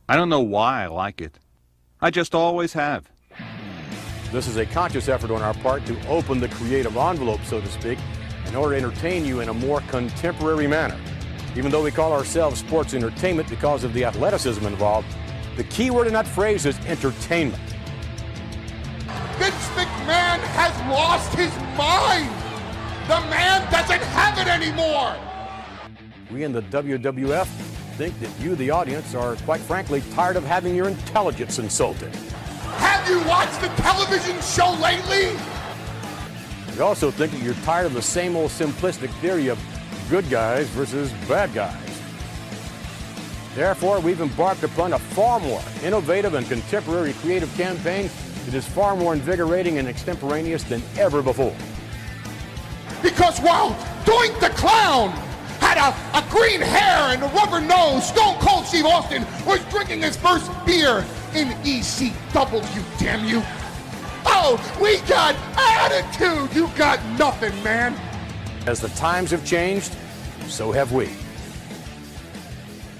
I don't know why I like it. I just always have. This is a conscious effort on our part to open the creative envelope, so to speak, in order to entertain you in a more contemporary manner. Even though we call ourselves sports entertainment because of the athleticism involved, the key word in that phrase is entertainment. Vince McMahon has lost his mind. The man doesn't have it anymore. We in the WWF think that you, the audience, are quite frankly tired of having your intelligence insulted. Have you watched the television show lately? We also think that you're tired of the same old simplistic theory of good guys versus bad guys. Therefore, we've embarked upon a far more innovative and contemporary creative campaign that is far more invigorating and extemporaneous than ever before. Because while Doink the Clown had a green hair and a rubber nose, Stone Cold Steve Austin was drinking his first beer in ECW, damn you. Oh, we got attitude. You got nothing, man. As the times have changed, so have we.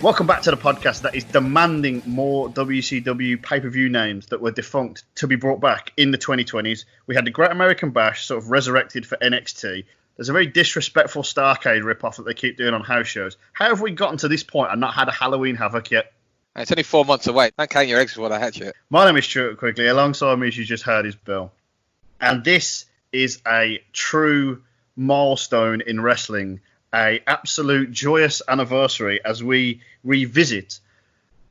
Welcome back to the podcast that is demanding more WCW pay-per-view names that were defunct to be brought back in the 2020s. We had the Great American Bash sort of resurrected for NXT. There's a very disrespectful Starrcade rip-off that they keep doing on house shows. How have we gotten to this point and not had a Halloween Havoc yet? It's only 4 months away. Don't count your eggs before they hatch yet. My name is Stuart Quigley. Alongside me, as you just heard, is Bill. And this is a true milestone in wrestling. A absolute joyous anniversary as we revisit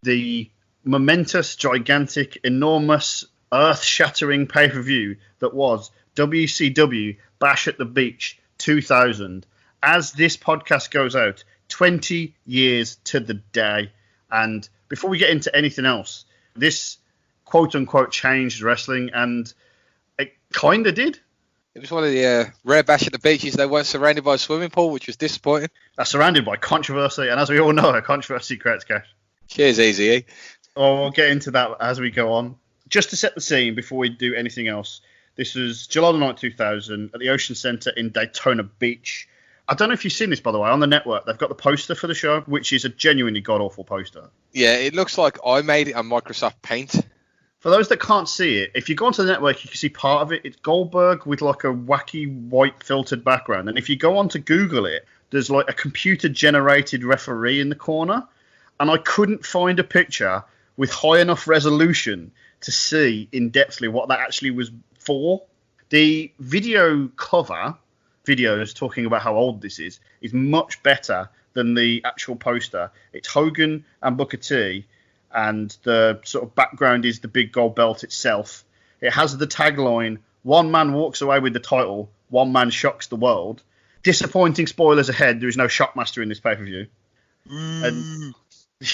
the momentous, gigantic, enormous, earth-shattering pay-per-view that was WCW Bash at the Beach 2000. As this podcast goes out, 20 years to the day. And before we get into anything else, this quote-unquote changed wrestling, and it kind of did. It was one of the rare Bash at the Beaches. They weren't surrounded by a swimming pool, which was disappointing. That's surrounded by controversy, and as we all know, controversy creates cash. Cheers, easy, eh? Oh, we'll get into that as we go on. Just to set the scene before we do anything else, this was July the 9th, 2000, at the Ocean Center in Daytona Beach. I don't know if you've seen this, by the way, on the network. They've got the poster for the show, which is a genuinely god-awful poster. Yeah, it looks like I made it on Microsoft Paint. For those that can't see it, if you go onto the network, you can see part of it. It's Goldberg with like a wacky white filtered background. And if you go on to Google it, there's like a computer-generated referee in the corner. And I couldn't find a picture with high enough resolution to see in-depthly what that actually was for. The video cover, videos talking about how old this is much better than the actual poster. It's Hogan and Booker T, and the sort of background is the big gold belt itself. It has the tagline, "One man walks away with the title, one man shocks the world." Disappointing spoilers ahead, there is no Shockmaster in this pay-per-view. And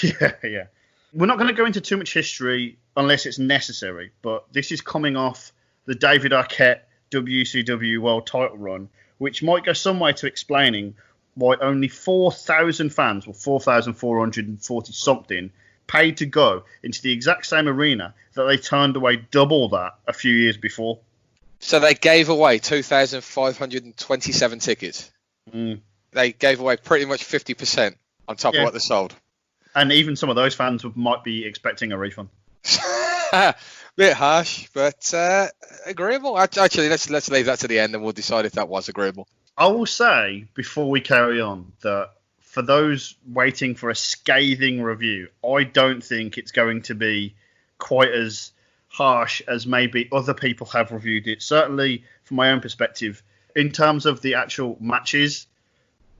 yeah. We're not going to go into too much history unless it's necessary, but this is coming off the David Arquette WCW World title run, which might go some way to explaining why only 4,000 fans, or 4,440 something, paid to go into the exact same arena that they turned away double that a few years before. So they gave away 2,527 tickets. They gave away pretty much 50% on top of what they sold. And even some of those fans might be expecting a refund. Bit harsh, but agreeable. Actually, let's leave that to the end and we'll decide if that was agreeable. I will say, before we carry on, that for those waiting for a scathing review, I don't think it's going to be quite as harsh as maybe other people have reviewed it. Certainly, from my own perspective, in terms of the actual matches,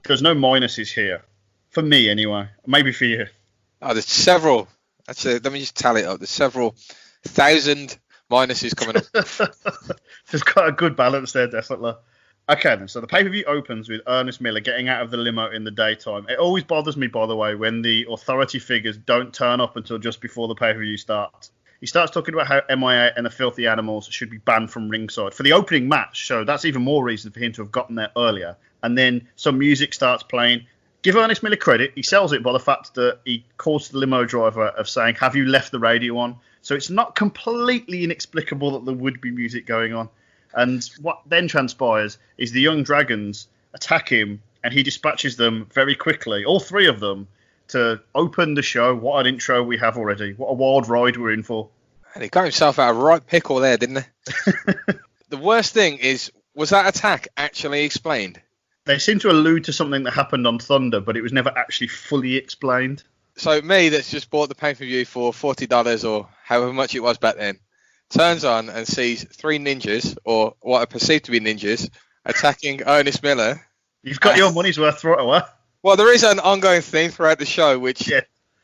there's no minuses here. For me, anyway. Maybe for you. Oh, there's several. Actually, let me just tally it up. There's several thousand minuses coming up. There's quite a good balance there, definitely. Okay, then. So the pay-per-view opens with Ernest Miller getting out of the limo in the daytime. It always bothers me, by the way, when the authority figures don't turn up until just before the pay-per-view starts. He starts talking about how MIA and the Filthy Animals should be banned from ringside for the opening match, so that's even more reason for him to have gotten there earlier. And then some music starts playing. Give Ernest Miller credit. He sells it by the fact that he calls the limo driver of saying, "Have you left the radio on?" So it's not completely inexplicable that there would be music going on. And what then transpires is the Young Dragons attack him, and he dispatches them very quickly, all three of them, to open the show. What an intro we have already. What a wild ride we're in for. And he got himself out of a right pickle there, didn't he? The worst thing is, was that attack actually explained? They seem to allude to something that happened on Thunder, but it was never actually fully explained. So me, that's just bought the pay-per-view for $40 or however much it was back then, turns on and sees three ninjas, or what are perceived to be ninjas, attacking Ernest Miller. You've got your money's worth for it, what? Well, there is an ongoing theme throughout the show, which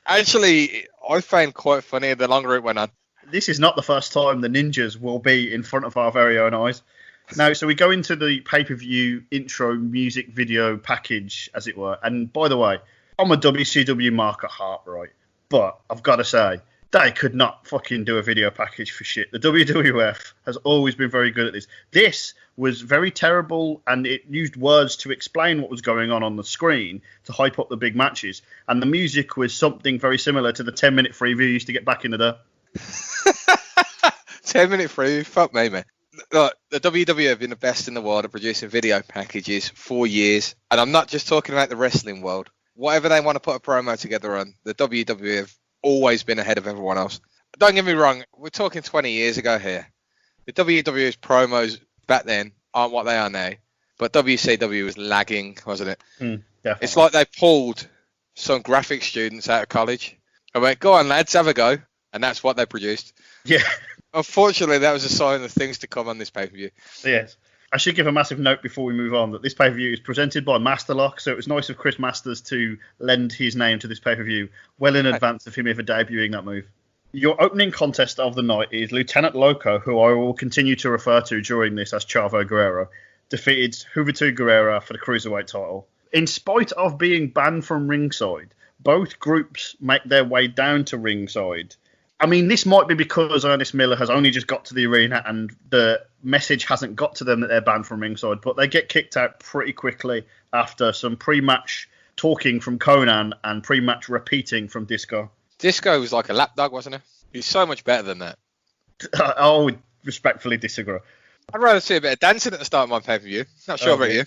actually I found quite funny the longer it went on. This is not the first time the ninjas will be in front of our very own eyes. Now, so we go into the pay-per-view intro music video package, as it were. And by the way, I'm a WCW mark at heart, right? But I've got to say, they could not fucking do a video package for shit. The WWF has always been very good at this. This was very terrible, and it used words to explain what was going on the screen to hype up the big matches. And the music was something very similar to the 10-minute freebie you used to get back in the day. 10-minute freebie? Fuck me, man. Look, the WWE have been the best in the world at producing video packages for years. And I'm not just talking about the wrestling world. Whatever they want to put a promo together on, the WWE have always been ahead of everyone else. Don't get me wrong, we're talking 20 years ago here. The WWE's promos back then aren't what they are now. But WCW was lagging, wasn't it? Definitely. It's like they pulled some graphic students out of college and went, go on, lads, have a go. And that's what they produced. Yeah. Unfortunately, that was a sign of things to come on this pay-per-view. Yes. I should give a massive note before we move on that this pay-per-view is presented by Masterlock, so it was nice of Chris Masters to lend his name to this pay-per-view well in advance of him ever debuting that move. Your opening contest of the night is Lieutenant Loco, who I will continue to refer to during this as Chavo Guerrero, defeated Juventud Guerrera for the Cruiserweight title. In spite of being banned from ringside, both groups make their way down to ringside. I mean, this might be because Ernest Miller has only just got to the arena and the message hasn't got to them that they're banned from ringside, but they get kicked out pretty quickly after some pre-match talking from Conan and pre-match repeating from Disco. Disco was like a lapdog, wasn't he? He's so much better than that. I would respectfully disagree. I'd rather see a bit of dancing at the start of my pay-per-view. Not sure about you.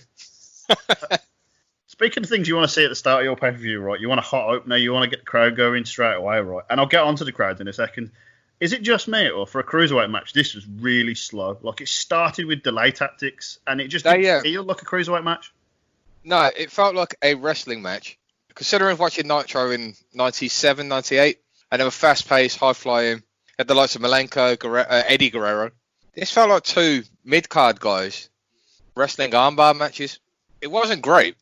Speaking of things you want to see at the start of your pay-per-view, right? You want a hot opener, you want to get the crowd going straight away, right? And I'll get onto the crowd in a second. Is it just me, or for a cruiserweight match, this was really slow? Like, it started with delay tactics, and it just didn't feel like a cruiserweight match? No, it felt like a wrestling match. Considering watching Nitro in 97, 98, and they were fast-paced, high-flying, had the likes of Malenko, Eddie Guerrero. This felt like two mid-card guys wrestling armbar matches. It wasn't great.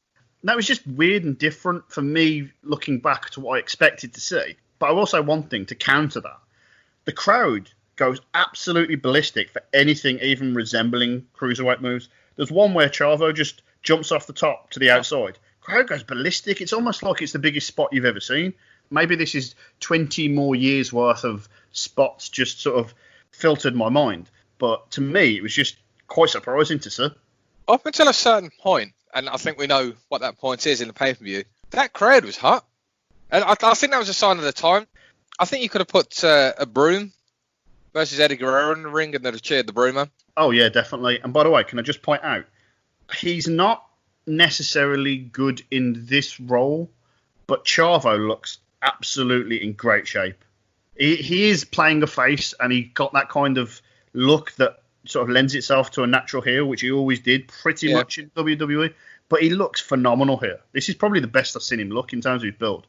That was just weird and different for me looking back to what I expected to see. But I will say one thing to counter that. The crowd goes absolutely ballistic for anything even resembling cruiserweight moves. There's one where Chavo just jumps off the top to the outside. Crowd goes ballistic. It's almost like it's the biggest spot you've ever seen. Maybe this is 20 more years worth of spots just sort of filtered my mind. But to me, it was just quite surprising to see. Up until a certain point, and I think we know what that point is in the pay-per-view, that crowd was hot. And I think that was a sign of the time. I think you could have put a Broom versus Eddie Guerrero in the ring and they'd have cheered the Broom man. Oh, yeah, definitely. And by the way, can I just point out, he's not necessarily good in this role, but Chavo looks absolutely in great shape. He is playing a face, and he got that kind of look that sort of lends itself to a natural heel, which he always did pretty much in WWE. But he looks phenomenal here. This is probably the best I've seen him look in terms of his build.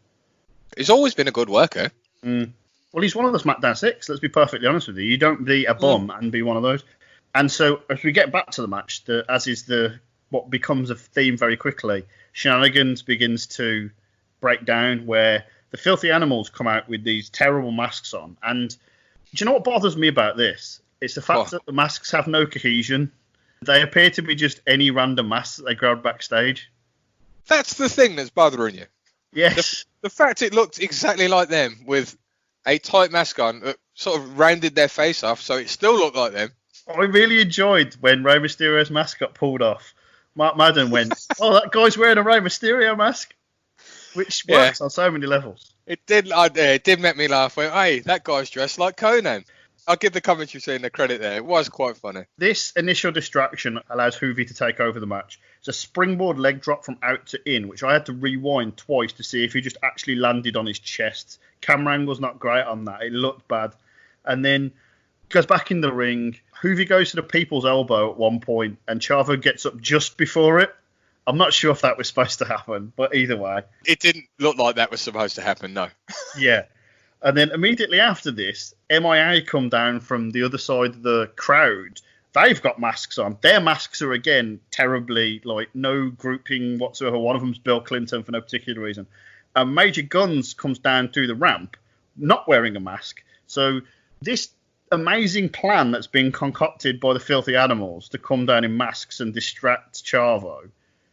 He's always been a good worker. Well, he's one of the SmackDown 6, let's be perfectly honest with you. You don't be a bum and be one of those. And so, as we get back to the match, as is what becomes a theme very quickly, shenanigans begins to break down where the filthy animals come out with these terrible masks on. And do you know what bothers me about this? It's the fact that the masks have no cohesion. They appear to be just any random masks that they grab backstage. That's the thing that's bothering you. Yes. The fact it looked exactly like them with a tight mask on that sort of rounded their face off, so it still looked like them. I really enjoyed when Rey Mysterio's mask got pulled off. Mark Madden went, "Oh, that guy's wearing a Rey Mysterio mask," which works on so many levels. It did. It did make me laugh. Went, hey, that guy's dressed like Conan. I'll give the commentary team the credit there. It was quite funny. This initial distraction allows Hoovy to take over the match. It's a springboard leg drop from out to in, which I had to rewind twice to see if he just actually landed on his chest. Camera angle's not great on that. It looked bad. And then goes back in the ring. Hoovy goes to the people's elbow at one point, and Chavo gets up just before it. I'm not sure if that was supposed to happen, but either way. It didn't look like that was supposed to happen, no. Yeah. And then immediately after this, MIA come down from the other side of the crowd. They've got masks on. Their masks are, again, terribly, like, no grouping whatsoever. One of them's Bill Clinton for no particular reason. And Major Guns comes down through the ramp, not wearing a mask. So this amazing plan that's been concocted by the Filthy Animals to come down in masks and distract Chavo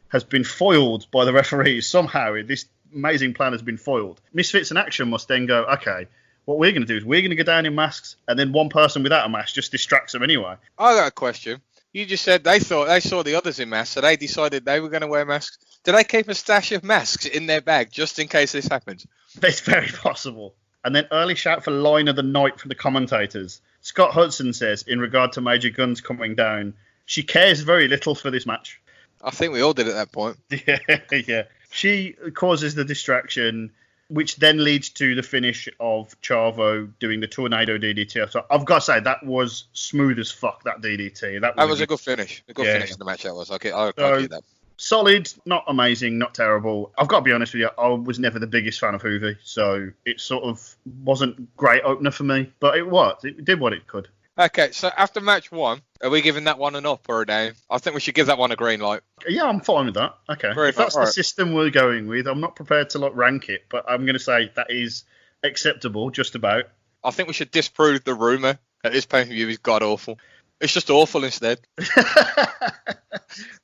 has been foiled by the referees. Somehow, this amazing plan has been foiled. Misfits in Action must then go, okay, what we're going to do is we're going to go down in masks, and then one person without a mask just distracts them anyway. I got a question. You just said they saw the others in masks, so they decided they were going to wear masks. Do they keep a stash of masks in their bag just in case this happens? It's very possible. And then early shout for line of the night from the commentators. Scott Hudson says, in regard to Major Guns coming down, she cares very little for this match. I think we all did at that point. Yeah. She causes the distraction, which then leads to the finish of Chavo doing the tornado DDT. So I've got to say, that was smooth as fuck, that DDT. That was a good finish. A good finish in the match, that was. I'll give that. Solid, not amazing, not terrible. I've got to be honest with you, I was never the biggest fan of Hoovy, so it sort of wasn't great opener for me, but it was. It did what it could. Okay, so after match one, are we giving that one an up or a down? I think we should give that one a green light. Yeah, I'm fine with that. Okay. If that's the system we're going with, I'm not prepared to rank it, but I'm going to say that is acceptable, just about. I think we should disprove the rumour that this pay-per-view is god-awful. It's just awful instead.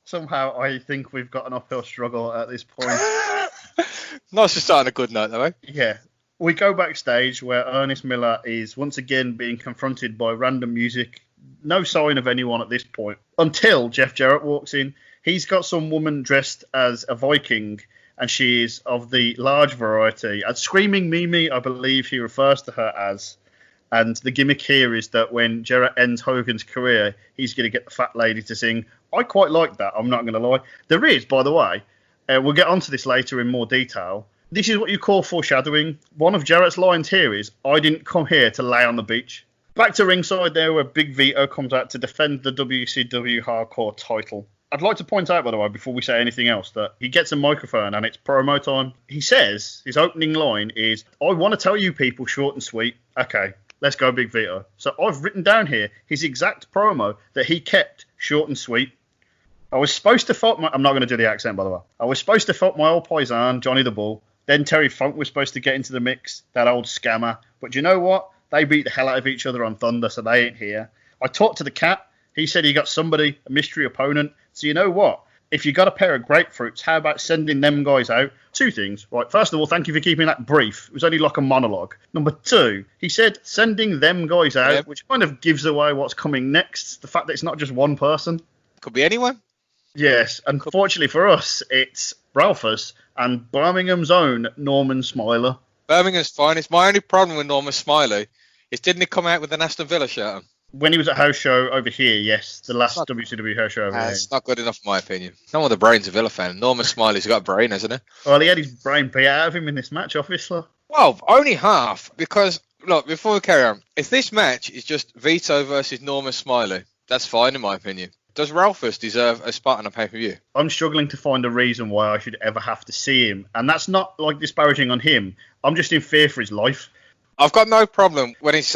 Somehow I think we've got an uphill struggle at this point. Nice to start on a good note, though, eh? Yeah. We go backstage where Ernest Miller is once again being confronted by random music. No sign of anyone at this point. Until Jeff Jarrett walks in. He's got some woman dressed as a Viking, and she is of the large variety. And Screaming Mimi, I believe he refers to her as. And the gimmick here is that when Jarrett ends Hogan's career, he's going to get the fat lady to sing. I quite like that, I'm not going to lie. There is, by the way, we'll get onto this later in more detail. This is what you call foreshadowing. One of Jarrett's lines here is, I didn't come here to lay on the beach. Back to ringside there where Big Vito comes out to defend the WCW Hardcore title. I'd like to point out, by the way, before we say anything else, that he gets a microphone and it's promo time. He says, his opening line is, I want to tell you people short and sweet. Okay, let's go Big Vito. So I've written down here his exact promo that he kept short and sweet. I was supposed to fuck I'm not going to do the accent, by the way. I was supposed to fuck my old paisan, Johnny the Bull. Then Terry Funk was supposed to get into the mix, that old scammer. But you know what? They beat the hell out of each other on Thunder, so they ain't here. I talked to the cat. He said he got somebody, a mystery opponent. So you know what? If you got a pair of grapefruits, how about sending them guys out? Two things. Right, first of all, thank you for keeping that brief. It was only like a monologue. Number two, he said sending them guys out, which kind of gives away what's coming next. The fact that it's not just one person. Could be anyone. Yes, unfortunately for us, it's Ralphus and Birmingham's own Norman Smiler. Birmingham's fine. It's my only problem with Norman Smiley is didn't he come out with an Aston Villa shirt on? When he was at house show over here, yes, the last WCW house show over here. It's not good enough in my opinion. No one with a brain's a Villa fan. Norman Smiley's got a brain, hasn't he? Well, he had his brain beat out of him in this match, obviously. Well, only half, because, look, before we carry on, if this match is just Vito versus Norman Smiley, that's fine in my opinion. Does Ralphus deserve a spot on a pay-per-view? I'm struggling to find a reason why I should ever have to see him. And that's not like disparaging on him. I'm just in fear for his life. I've got no problem when it's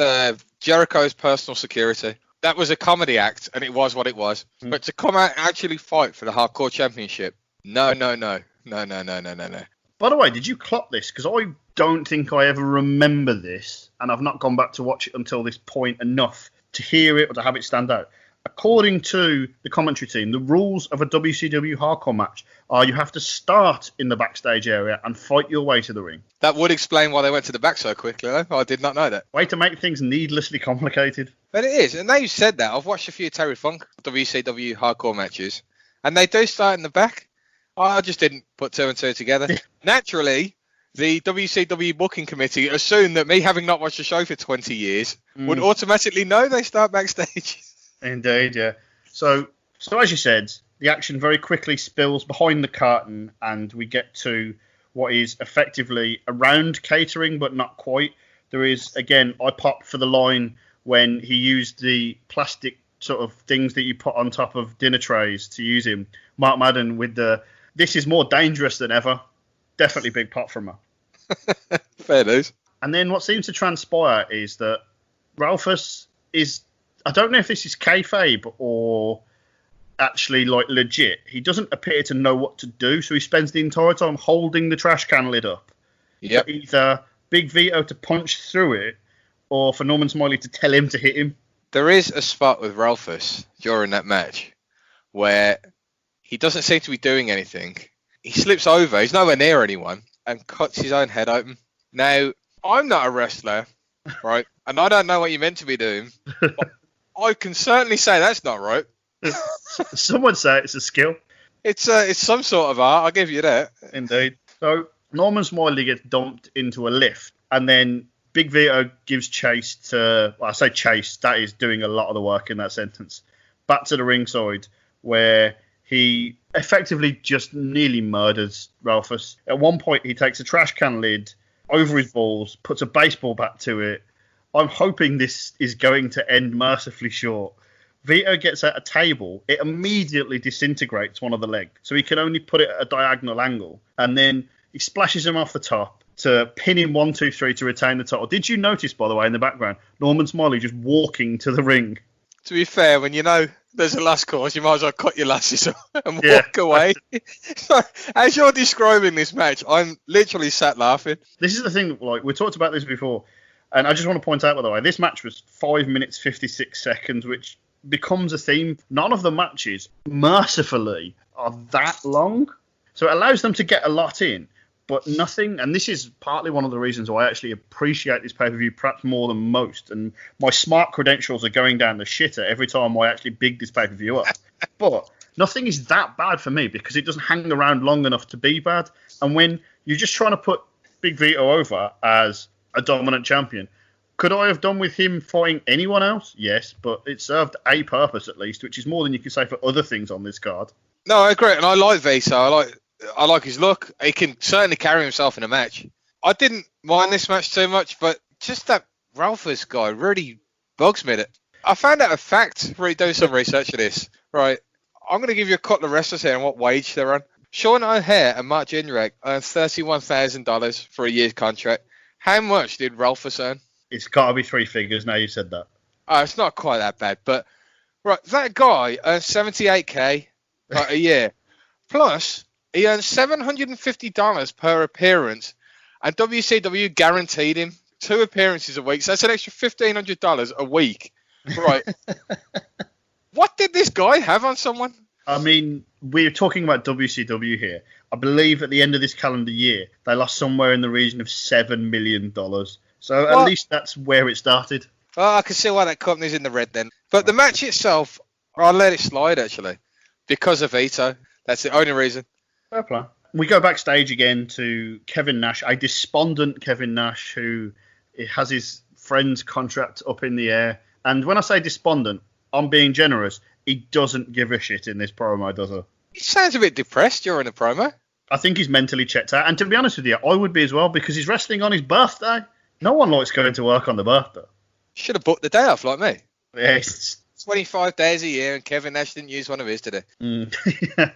Jericho's personal security. That was a comedy act, and it was what it was. But to come out and actually fight for the Hardcore Championship, no. By the way, did you clock this? Because I don't think I ever remember this, and I've not gone back to watch it until this point enough to hear it or to have it stand out. According to the commentary team, the rules of a WCW hardcore match are you have to start in the backstage area and fight your way to the ring. That would explain why they went to the back so quickly, though. I did not know that. Way to make things needlessly complicated. But it is. And now you said that, I've watched a few Terry Funk WCW hardcore matches, and they do start in the back. I just didn't put two and two together. Naturally, the WCW booking committee assumed that me having not watched the show for 20 years would automatically know they start backstage. Indeed, yeah. So as you said, the action very quickly spills behind the curtain, and we get to what is effectively around catering, but not quite. There is, again, I popped for the line when he used the plastic sort of things that you put on top of dinner trays to use him. Mark Madden with the, this is more dangerous than ever. Definitely big pop from her. Fair news. And then what seems to transpire is that Ralphus is, I don't know if this is kayfabe or actually like legit. He doesn't appear to know what to do, so he spends the entire time holding the trash can lid up. Yep. For either Big Vito to punch through it or for Norman Smiley to tell him to hit him. There is a spot with Ralphus during that match where he doesn't seem to be doing anything. He slips over, he's nowhere near anyone, and cuts his own head open. Now, I'm not a wrestler, right? And I don't know what you're meant to be doing. But I can certainly say that's not right. Some would say it's a skill. It's some sort of art, I'll give you that. Indeed. So Norman Smiley gets dumped into a lift, and then Big Vito gives chase to, well, I say chase, that is doing a lot of the work in that sentence, back to the ringside, where he effectively just nearly murders Ralphus. At one point, he takes a trash can lid over his balls, puts a baseball bat to it. I'm hoping this is going to end mercifully short. Vito gets at a table. It immediately disintegrates one of the legs, so he can only put it at a diagonal angle. And then he splashes him off the top to pin him 1, 2, 3 to retain the title. Did you notice, by the way, in the background, Norman Smiley just walking to the ring? To be fair, when you know there's a last course, you might as well cut your lasses off and walk away. So, as you're describing this match, I'm literally sat laughing. This is the thing, like, we talked about this before, and I just want to point out, by the way, this match was 5 minutes, 56 seconds, which becomes a theme. None of the matches, mercifully, are that long. So it allows them to get a lot in, but nothing, and this is partly one of the reasons why I actually appreciate this pay-per-view perhaps more than most, and my smart credentials are going down the shitter every time I actually big this pay-per-view up. But nothing is that bad for me because it doesn't hang around long enough to be bad. And when you're just trying to put Big Vito over as a dominant champion, could I have done with him fighting anyone else? Yes, but it served a purpose at least, which is more than you can say for other things on this card. No, I agree, and I like Vito. I like his look. He can certainly carry himself in a match. I didn't mind this match too much, but just that Ralphus guy really bugs me. I found out a fact, really doing some research of this. Right, I'm going to give you a couple of wrestlers here and what wage they're on. Sean O'Hare and Mark Jindrak earned $31,000 for a year's contract. How much did Ralphus earn? It's got to be 3 figures now you said that. Oh, it's not quite that bad, but right, that guy earns $78K a year. Plus, he earns $750 per appearance, and WCW guaranteed him 2 appearances a week, so that's an extra $1,500 a week. Right. What did this guy have on someone? I mean, we're talking about WCW here. I believe at the end of this calendar year, they lost somewhere in the region of $7 million. So at least that's where it started. Oh, I can see why that company's in the red then. But the match itself, I'll let it slide, actually, because of Vito. That's the only reason. Fair play. We go backstage again to Kevin Nash, a despondent Kevin Nash who has his friend's contract up in the air. And when I say despondent, I'm being generous. He doesn't give a shit in this promo, does he? He sounds a bit depressed during the promo. I think he's mentally checked out. And to be honest with you, I would be as well because he's wrestling on his birthday. No one likes going to work on the birthday. Should have booked the day off like me. Yes. 25 days a year and Kevin Nash didn't use one of his today.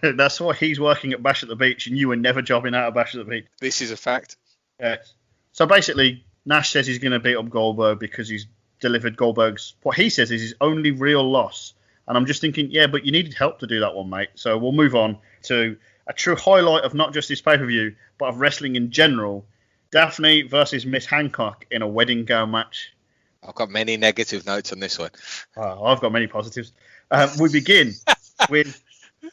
That's why he's working at Bash at the Beach and you were never jobbing out of Bash at the Beach. This is a fact. Yes. So basically, Nash says he's going to beat up Goldberg because he's delivered Goldberg's, what he says is his only real loss. And I'm just thinking, yeah, but you needed help to do that one, mate. So we'll move on to a true highlight of not just this pay-per-view, but of wrestling in general. Daphne versus Miss Hancock in a wedding gown match. I've got many negative notes on this one. Oh, I've got many positives. We begin with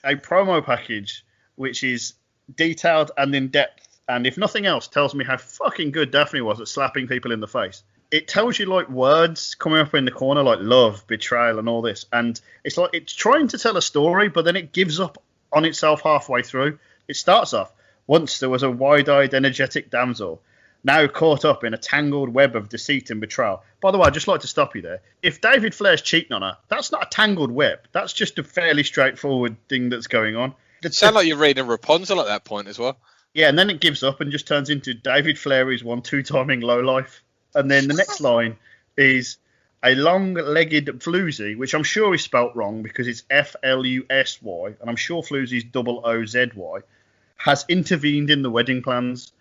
a promo package which is detailed and in depth. And if nothing else, tells me how fucking good Daphne was at slapping people in the face. It tells you like words coming up in the corner like love, betrayal and all this. And it's like it's trying to tell a story, but then it gives up on itself halfway through. It starts off, Once there was a wide-eyed, energetic damsel, now caught up in a tangled web of deceit and betrayal. By the way, I'd just like to stop you there. If David Flair's cheating on her, that's not a tangled web. That's just a fairly straightforward thing that's going on. It sounds like you're reading Rapunzel at that point as well. Yeah, and then it gives up and just turns into David Flair is one two-timing lowlife. And then the next line is a long-legged floozy, which I'm sure is spelt wrong because it's Flusy, and I'm sure floozy's Ozy, has intervened in the wedding plans.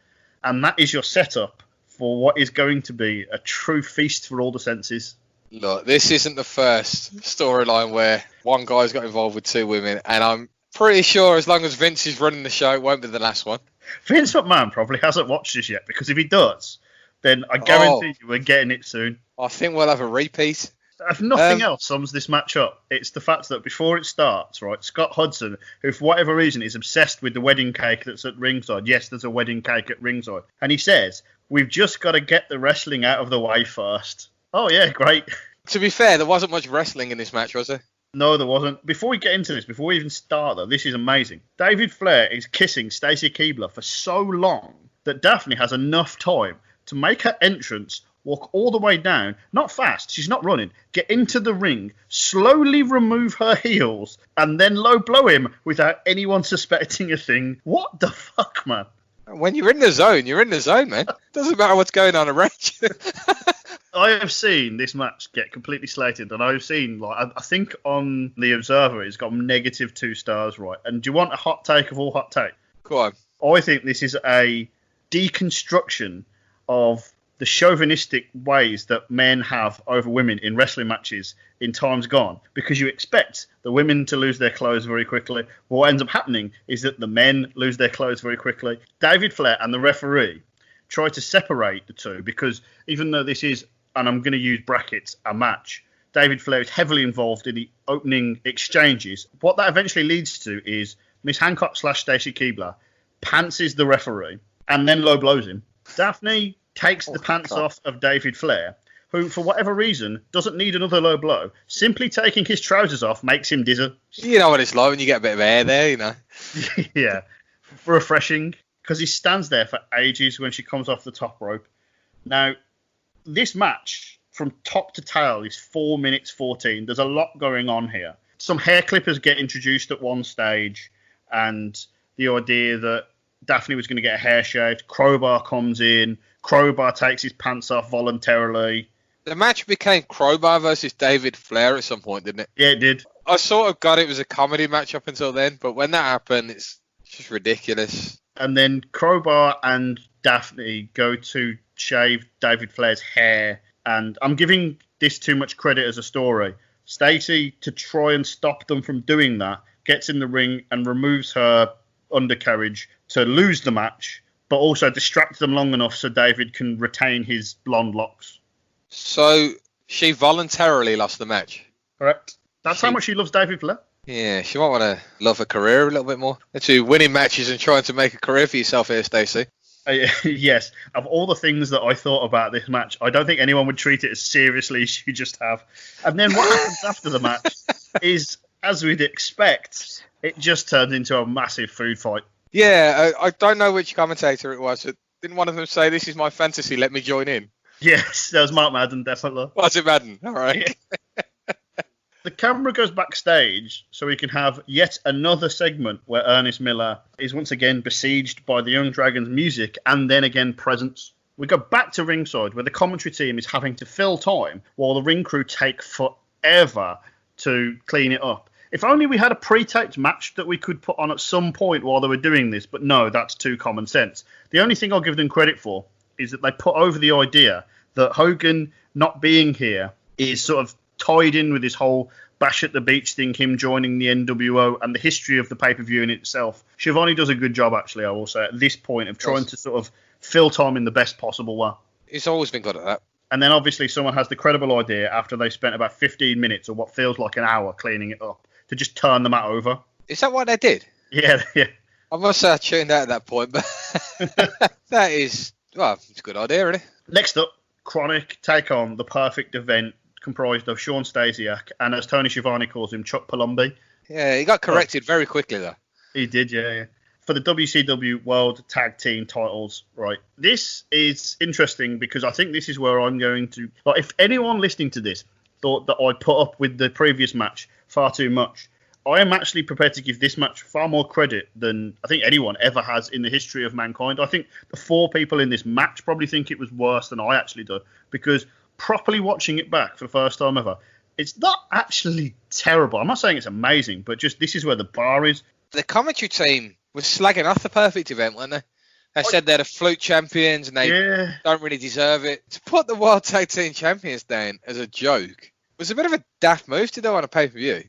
And that is your setup for what is going to be a true feast for all the senses. Look, this isn't the first storyline where one guy's got involved with two women, and I'm pretty sure as long as Vince is running the show, it won't be the last one. Vince McMahon probably hasn't watched this yet, because if he does, then I guarantee you we're getting it soon. I think we'll have a repeat. If nothing else sums this match up, it's the fact that before it starts, right, Scott Hudson, who for whatever reason is obsessed with the wedding cake that's at ringside. Yes, there's a wedding cake at ringside. And he says, we've just got to get the wrestling out of the way first. Oh, yeah, great. To be fair, there wasn't much wrestling in this match, was there? No, there wasn't. Before we get into this, before we even start, though, this is amazing. David Flair is kissing Stacy Keibler for so long that Daphne has enough time to make her entrance, walk all the way down, not fast, she's not running, get into the ring, slowly remove her heels, and then low blow him without anyone suspecting a thing. What the fuck, man? When you're in the zone, you're in the zone, man. Doesn't matter what's going on around you. I have seen this match get completely slated, and I've seen, like, I think on The Observer it's got -2 stars, right? And do you want a hot take of all hot take? Go on. I think this is a deconstruction of the chauvinistic ways that men have over women in wrestling matches in times gone, because you expect the women to lose their clothes very quickly. What ends up happening is that the men lose their clothes very quickly. David Flair and the referee try to separate the two, because even though this is, and I'm going to use brackets, a match, David Flair is heavily involved in the opening exchanges. What that eventually leads to is Miss Hancock / Stacy Keibler pantses the referee and then low blows him. Daphne takes the pants off of David Flair, who, for whatever reason, doesn't need another low blow. Simply taking his trousers off makes him dizzy. You know what it's like when you get a bit of air there, you know. Yeah, refreshing, because he stands there for ages when she comes off the top rope. Now, this match, from top to tail, is 4 minutes 14. There's a lot going on here. Some hair clippers get introduced at one stage, and the idea that Daphne was going to get a hair shaved. Crowbar comes in. Crowbar takes his pants off voluntarily. The match became Crowbar versus David Flair at some point, didn't it? Yeah, it did. I sort of got it was a comedy match up until then, but when that happened, it's just ridiculous. And then Crowbar and Daphne go to shave David Flair's hair, and I'm giving this too much credit as a story. Stacey, to try and stop them from doing that, gets in the ring and removes her undercarriage to lose the match, but also distract them long enough so David can retain his blonde locks. So she voluntarily lost the match? Correct. That's how much she loves David Flair. Yeah, she might want to love her career a little bit more. Into winning matches and trying to make a career for yourself here, Stacey. Yes. Of all the things that I thought about this match, I don't think anyone would treat it as seriously as you just have. And then what happens after the match is, as we'd expect, it just turns into a massive food fight. Yeah, I don't know which commentator it was. Didn't one of them say, "This is my fantasy, let me join in"? Yes, that was Mark Madden, definitely. Was it Madden? All right. Yeah. The camera goes backstage so we can have yet another segment where Ernest Miller is once again besieged by the Young Dragons' music and then again presence. We go back to ringside where the commentary team is having to fill time while the ring crew take forever to clean it up. If only we had a pre-taped match that we could put on at some point while they were doing this, but no, that's too common sense. The only thing I'll give them credit for is that they put over the idea that Hogan not being here is sort of tied in with this whole Bash at the Beach thing, him joining the NWO, and the history of the pay-per-view in itself. Schiavone does a good job, actually, I will say, at this point, of trying to sort of fill time in the best possible way. He's always been good at that. And then obviously someone has the credible idea after they spent about 15 minutes or what feels like an hour cleaning it up to just turn the mat over. Is that what they did? Yeah. I must say I tuned out at that point, but that is, well, it's a good idea, really. Next up, Chronic take on the Perfect Event, comprised of Sean Stasiak and, as Tony Schiavone calls him, Chuck Palumbi. Yeah, he got corrected very quickly, though. He did, yeah. for the WCW World Tag Team titles, right? This is interesting because I think this is where I'm going to... Like, if anyone listening to this thought that I put up with the previous match far too much, I am actually prepared to give this match far more credit than I think anyone ever has in the history of mankind. I think the 4 people in this match probably think it was worse than I actually do, because properly watching it back for the first time ever, it's not actually terrible. I'm not saying it's amazing, but just this is where the bar is. The commentary team was slagging off the perfect event, weren't they? They said they're the flute champions and they don't really deserve it. To put the World Tag Team Champions down as a joke was a bit of a daft move to do on a pay-per-view.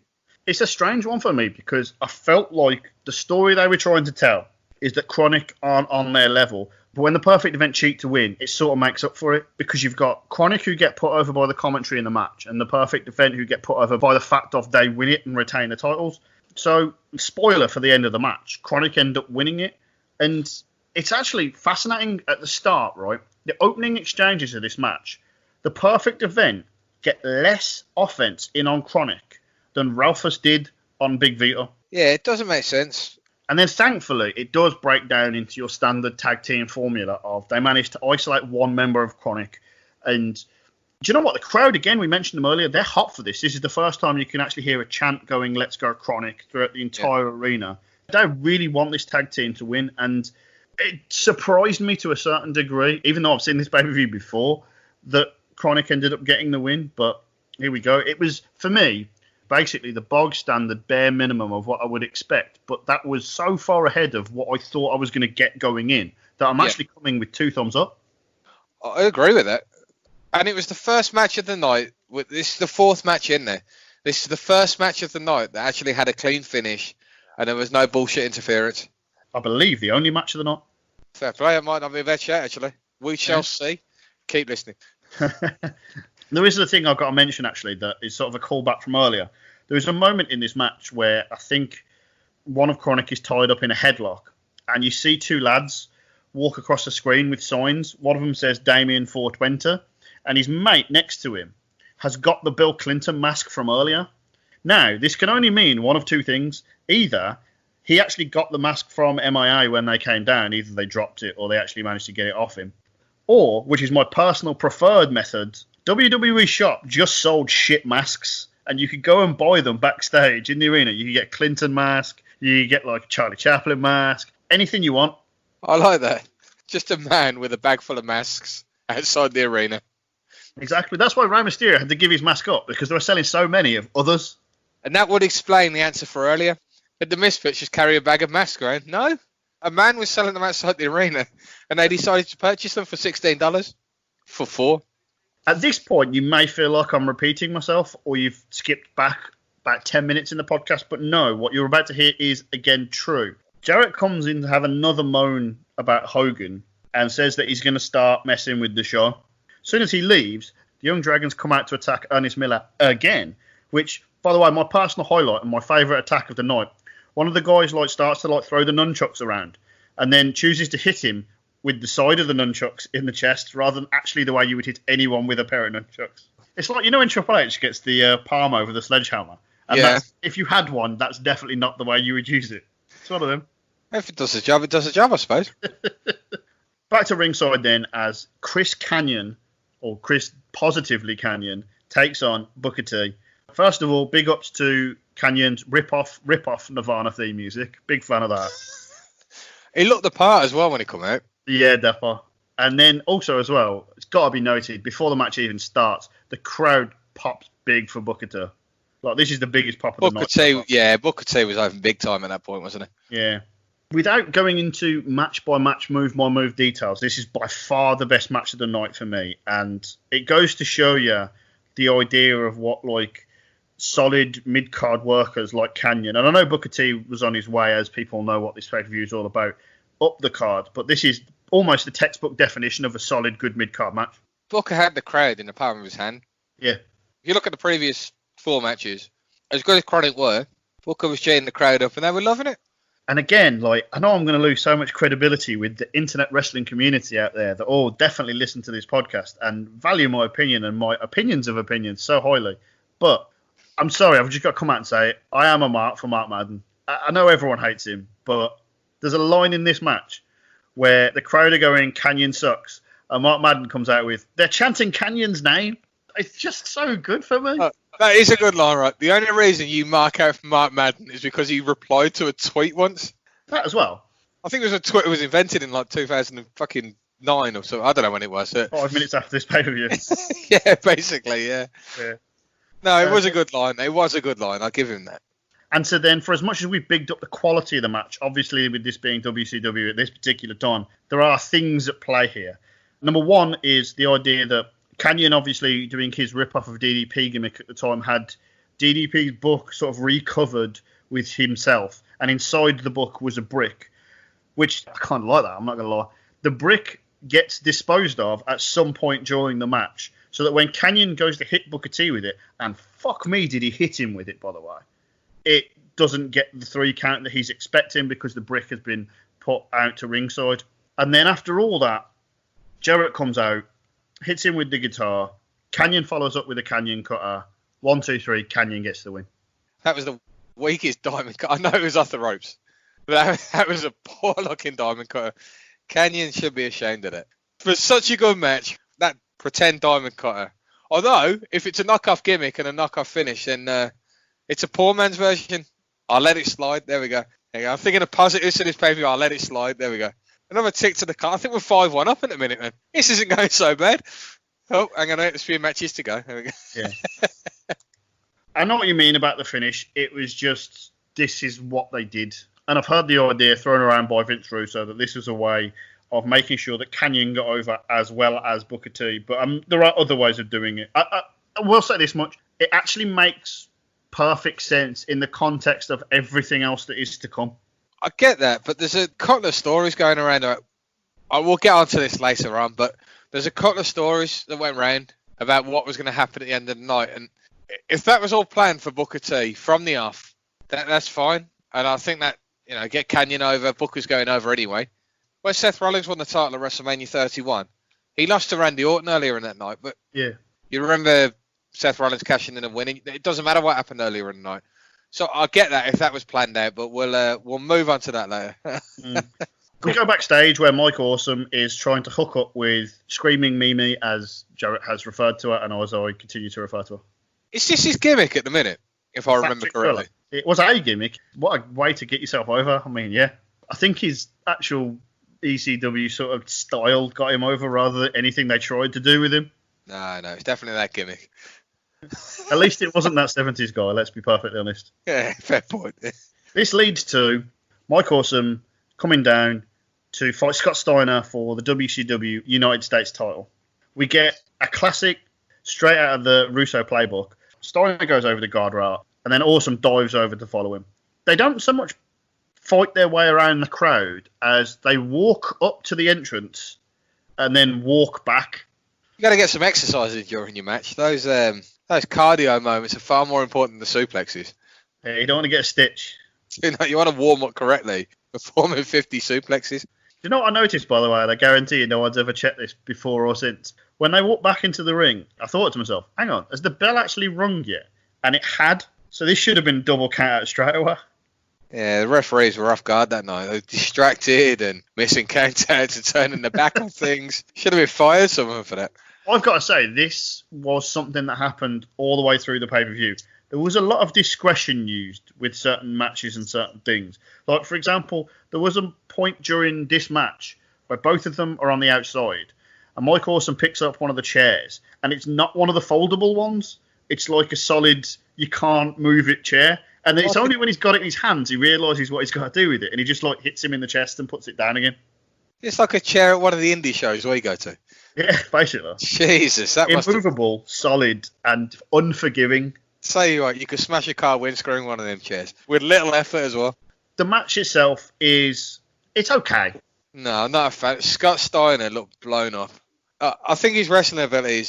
It's a strange one for me because I felt like the story they were trying to tell is that Chronic aren't on their level. But when the perfect event cheat to win, it sort of makes up for it because you've got Chronic who get put over by the commentary in the match and the perfect event who get put over by the fact of they win it and retain the titles. So, spoiler for the end of the match, Chronic end up winning it. And it's actually fascinating at the start, right? The opening exchanges of this match, the perfect event get less offense in on Chronic than Ralphus did on Big Vito. Yeah, it doesn't make sense. And then thankfully, it does break down into your standard tag team formula of they managed to isolate one member of Chronic. And do you know what? The crowd, again, we mentioned them earlier, they're hot for this. This is the first time you can actually hear a chant going, "Let's go Chronic," throughout the entire arena. They really want this tag team to win. And it surprised me to a certain degree, even though I've seen this pay-per-view before, that Chronic ended up getting the win. But here we go. It was, for me, basically the bog standard bare minimum of what I would expect. But that was so far ahead of what I thought I was going to get going in that I'm actually coming with 2 thumbs up. I agree with that. And it was the first match of the night. This is the 4th match in there. This is the first match of the night that actually had a clean finish and there was no bullshit interference. I believe the only match of the night. Fair play. It might not be a bad chat, actually. We shall see. Keep listening. There is a thing I've got to mention, actually, that is sort of a callback from earlier. There was a moment in this match where I think one of Chronic is tied up in a headlock, and you see 2 lads walk across the screen with signs. One of them says Damien 420, and his mate next to him has got the Bill Clinton mask from earlier. Now, this can only mean one of 2 things. Either he actually got the mask from MIA when they came down, either they dropped it or they actually managed to get it off him. Or, which is my personal preferred method, WWE Shop just sold shit masks, and you could go and buy them backstage in the arena. You could get Clinton mask, you could get like a Charlie Chaplin mask, anything you want. I like that. Just a man with a bag full of masks outside the arena. Exactly. That's why Rey Mysterio had to give his mask up, because they were selling so many of others. And that would explain the answer for earlier. Did the Misfits just carry a bag of masks around? No. A man was selling them outside the arena, and they decided to purchase them for $16 for 4. At this point, you may feel like I'm repeating myself, or you've skipped back about 10 minutes in the podcast, but no, what you're about to hear is, again, true. Jarrett comes in to have another moan about Hogan and says that he's going to start messing with the show. As soon as he leaves, the Young Dragons come out to attack Ernest Miller again, which, by the way, my personal highlight and my favourite attack of the night. One of the guys starts to throw the nunchucks around and then chooses to hit him with the side of the nunchucks in the chest rather than actually the way you would hit anyone with a pair of nunchucks. It's like, you know, when Triple H gets the palm over the sledgehammer? And that's, if you had one, that's definitely not the way you would use it. It's one of them. If it does the job, it does the job, I suppose. Back to ringside then, as Chris Kanyon, or Chris Positively Kanyon, takes on Booker T. First of all, big ups to Canyon's rip-off Nirvana theme music. Big fan of that. He looked the part as well when he come out. Yeah, definitely. And then also as well, it's got to be noted, before the match even starts, the crowd pops big for Booker T. Like, this is the biggest pop of the night. Booker T was over big time at that point, wasn't he? Yeah. Without going into match-by-match, move-by-move details, this is by far the best match of the night for me. And it goes to show you the idea of what, solid mid-card workers like Kanyon, and I know Booker T was on his way, as people know what this pay-per-view is all about, up the card, but this is almost the textbook definition of a solid, good mid-card match. Booker had the crowd in the palm of his hand. Yeah. If you look at the previous 4 matches, as good as Chronic were, Booker was cheering the crowd up and they were loving it. And again, I know I'm going to lose so much credibility with the internet wrestling community out there that all definitely listen to this podcast and value my opinion and my opinions of opinions so highly, but I'm sorry, I've just got to come out and say it. I am a mark for Mark Madden. I know everyone hates him, but There's a line in this match where the crowd are going, Canyon sucks. And Mark Madden comes out with, they're chanting Canyon's name. It's just so good for me. That is a good line, right? The only reason you mark out for Mark Madden is because he replied to a tweet once. That as well. I think it was a tweet. It was invented in like 2009 or so. I don't know when it was. 5 minutes after this pay-per-view. Yeah, basically, yeah. No, it was a good line. It was a good line. I'll give him that. And so then, for as much as we've bigged up the quality of the match, obviously with this being WCW at this particular time, there are things at play here. Number one is the idea that Canyon, obviously doing his rip-off of DDP gimmick at the time, had DDP's book sort of recovered with himself, and inside the book was a brick, which I kind of like that, I'm not going to lie. The brick gets disposed of at some point during the match, so that when Canyon goes to hit Booker T with it, and fuck me did he hit him with it, by the way, it doesn't get the 3 count that he's expecting because the brick has been put out to ringside. And then after all that, Jarrett comes out, hits him with the guitar. Canyon follows up with a Canyon cutter. 1, 2, 3. Canyon gets the win. That was the weakest diamond cutter. I know it was off the ropes. But that was a poor looking diamond cutter. Canyon should be ashamed of it. For such a good match, that pretend diamond cutter. Although, if it's a knockoff gimmick and a knockoff finish, then it's a poor man's version. I'll let it slide. There we go. There you go. I'm thinking of positives to this pay-per-view. I'll let it slide. There we go. Another tick to the card. I think we're 5-1 up in a minute, man. This isn't going so bad. Oh, hang on. There's a few matches to go. There we go. Yeah. I know what you mean about the finish. It was just, this is what they did. And I've heard the idea thrown around by Vince Russo that this was a way of making sure that Canyon got over as well as Booker T. But there are other ways of doing it. I will say this much. It actually makes perfect sense in the context of everything else that is to come. I get that, but there's a couple of stories going around. I will get onto this later on, but there's a couple of stories that went around about what was going to happen at the end of the night. And if that was all planned for Booker T from the off, that's fine. And I think that, get Canyon over. Booker's going over anyway. When Seth Rollins won the title at WrestleMania 31, he lost to Randy Orton earlier in that night. But yeah, you remember Seth Rollins cashing in and winning. It doesn't matter what happened earlier in the night. So I get that if that was planned out, but we'll move on to that later. We go backstage where Mike Awesome is trying to hook up with Screaming Mimi, as Jarrett has referred to her, and as I continue to refer to her. Is this his gimmick at the minute, if I remember correctly? It was a gimmick. What a way to get yourself over. I mean, yeah. I think his actual ECW sort of style got him over rather than anything they tried to do with him. No, it's definitely that gimmick. At least it wasn't that 70s guy, let's be perfectly honest. Yeah, fair point. This leads to Mike Awesome coming down to fight Scott Steiner for the WCW United States title. We get a classic straight out of the Russo playbook. Steiner goes over the guardrail, and then Awesome dives over to follow him. They don't so much fight their way around the crowd as they walk up to the entrance and then walk back. You got to get some exercises during your match. Those cardio moments are far more important than the suplexes. Yeah, you don't want to get a stitch. You want to warm up correctly performing 50 suplexes. Do you know what I noticed, by the way? And I guarantee you no one's ever checked this before or since. When they walked back into the ring, I thought to myself, hang on, has the bell actually rung yet? And it had. So this should have been double count out straight away. Yeah, the referees were off guard that night. They were distracted and missing count outs and turning their back on things. Should have been fired, someone, for that. I've got to say, this was something that happened all the way through the pay-per-view. There was a lot of discretion used with certain matches and certain things. Like, for example, there was a point during this match where both of them are on the outside, and Mike Awesome picks up one of the chairs, and it's not one of the foldable ones. It's like a solid, you can't move it chair. And it's only when he's got it in his hands he realises what he's got to do with it, and he just hits him in the chest and puts it down again. It's like a chair at one of the indie shows where you go to. Yeah, basically. Jesus, that must immovable, solid, and unforgiving. Tell you what, you could smash a car windscreen one of them chairs with little effort as well. The match itself it's okay. No, I'm not a fan. Scott Steiner looked blown up. I think his wrestling ability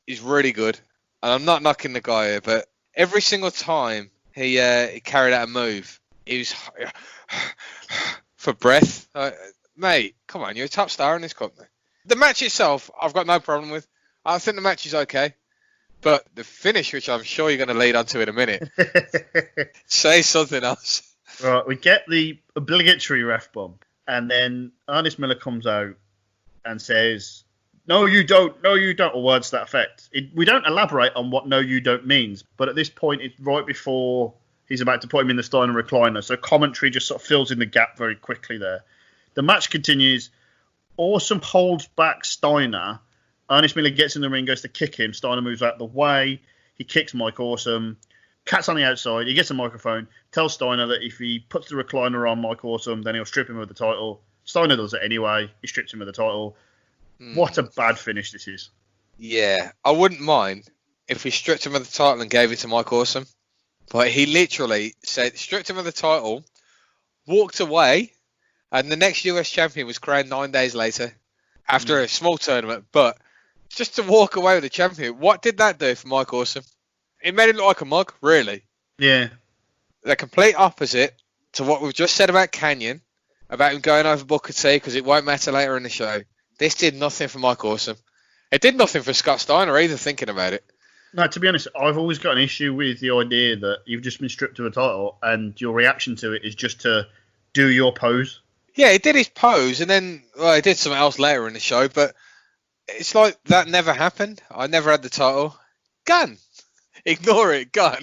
is really good, and I'm not knocking the guy here, but every single time he carried out a move, he was for breath. Mate, come on, you're a top star in this company. The match itself, I've got no problem with. I think the match is okay. But the finish, which I'm sure you're going to lead on to in a minute, say something else. Right, we get the obligatory ref bump, and then Ernest Miller comes out and says, "No, you don't. No, you don't," or words to that effect. We don't elaborate on what "no, you don't" means, but at this point, it's right before he's about to put him in the Steiner recliner, so commentary just sort of fills in the gap very quickly there. The match continues. Awesome holds back Steiner. Ernest Miller gets in the ring, goes to kick him. Steiner moves out of the way. He kicks Mike Awesome. Cat's on the outside. He gets a microphone. Tells Steiner that if he puts the recliner on Mike Awesome, then he'll strip him of the title. Steiner does it anyway. He strips him of the title. What a bad finish this is. Yeah, I wouldn't mind if we stripped him of the title and gave it to Mike Awesome. But he literally said, stripped him of the title, walked away, and the next US champion was crowned 9 days later after a small tournament. But just to walk away with the champion, what did that do for Mike Awesome? It made him look like a mug, really. Yeah. The complete opposite to what we've just said about Canyon, about him going over Booker T because it won't matter later in the show. This did nothing for Mike Awesome. It did nothing for Scott Steiner either, thinking about it. No, to be honest, I've always got an issue with the idea that you've just been stripped of a title and your reaction to it is just to do your pose. Yeah, he did his pose and then he did something else later in the show, but it's like that never happened. I never had the title. Gun. Ignore it, gun.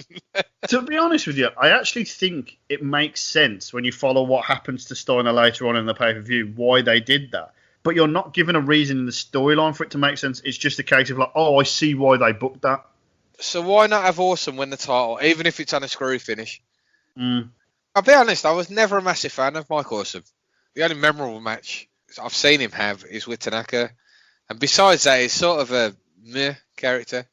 To be honest with you, I actually think it makes sense when you follow what happens to Steiner later on in the pay-per-view, why they did that. But you're not given a reason in the storyline for it to make sense. It's just a case of like, oh, I see why they booked that. So why not have Awesome win the title, even if it's on a screw finish? Mm. I'll be honest, I was never a massive fan of Mike Awesome. The only memorable match I've seen him have is with Tanaka. And besides that, he's sort of a meh character.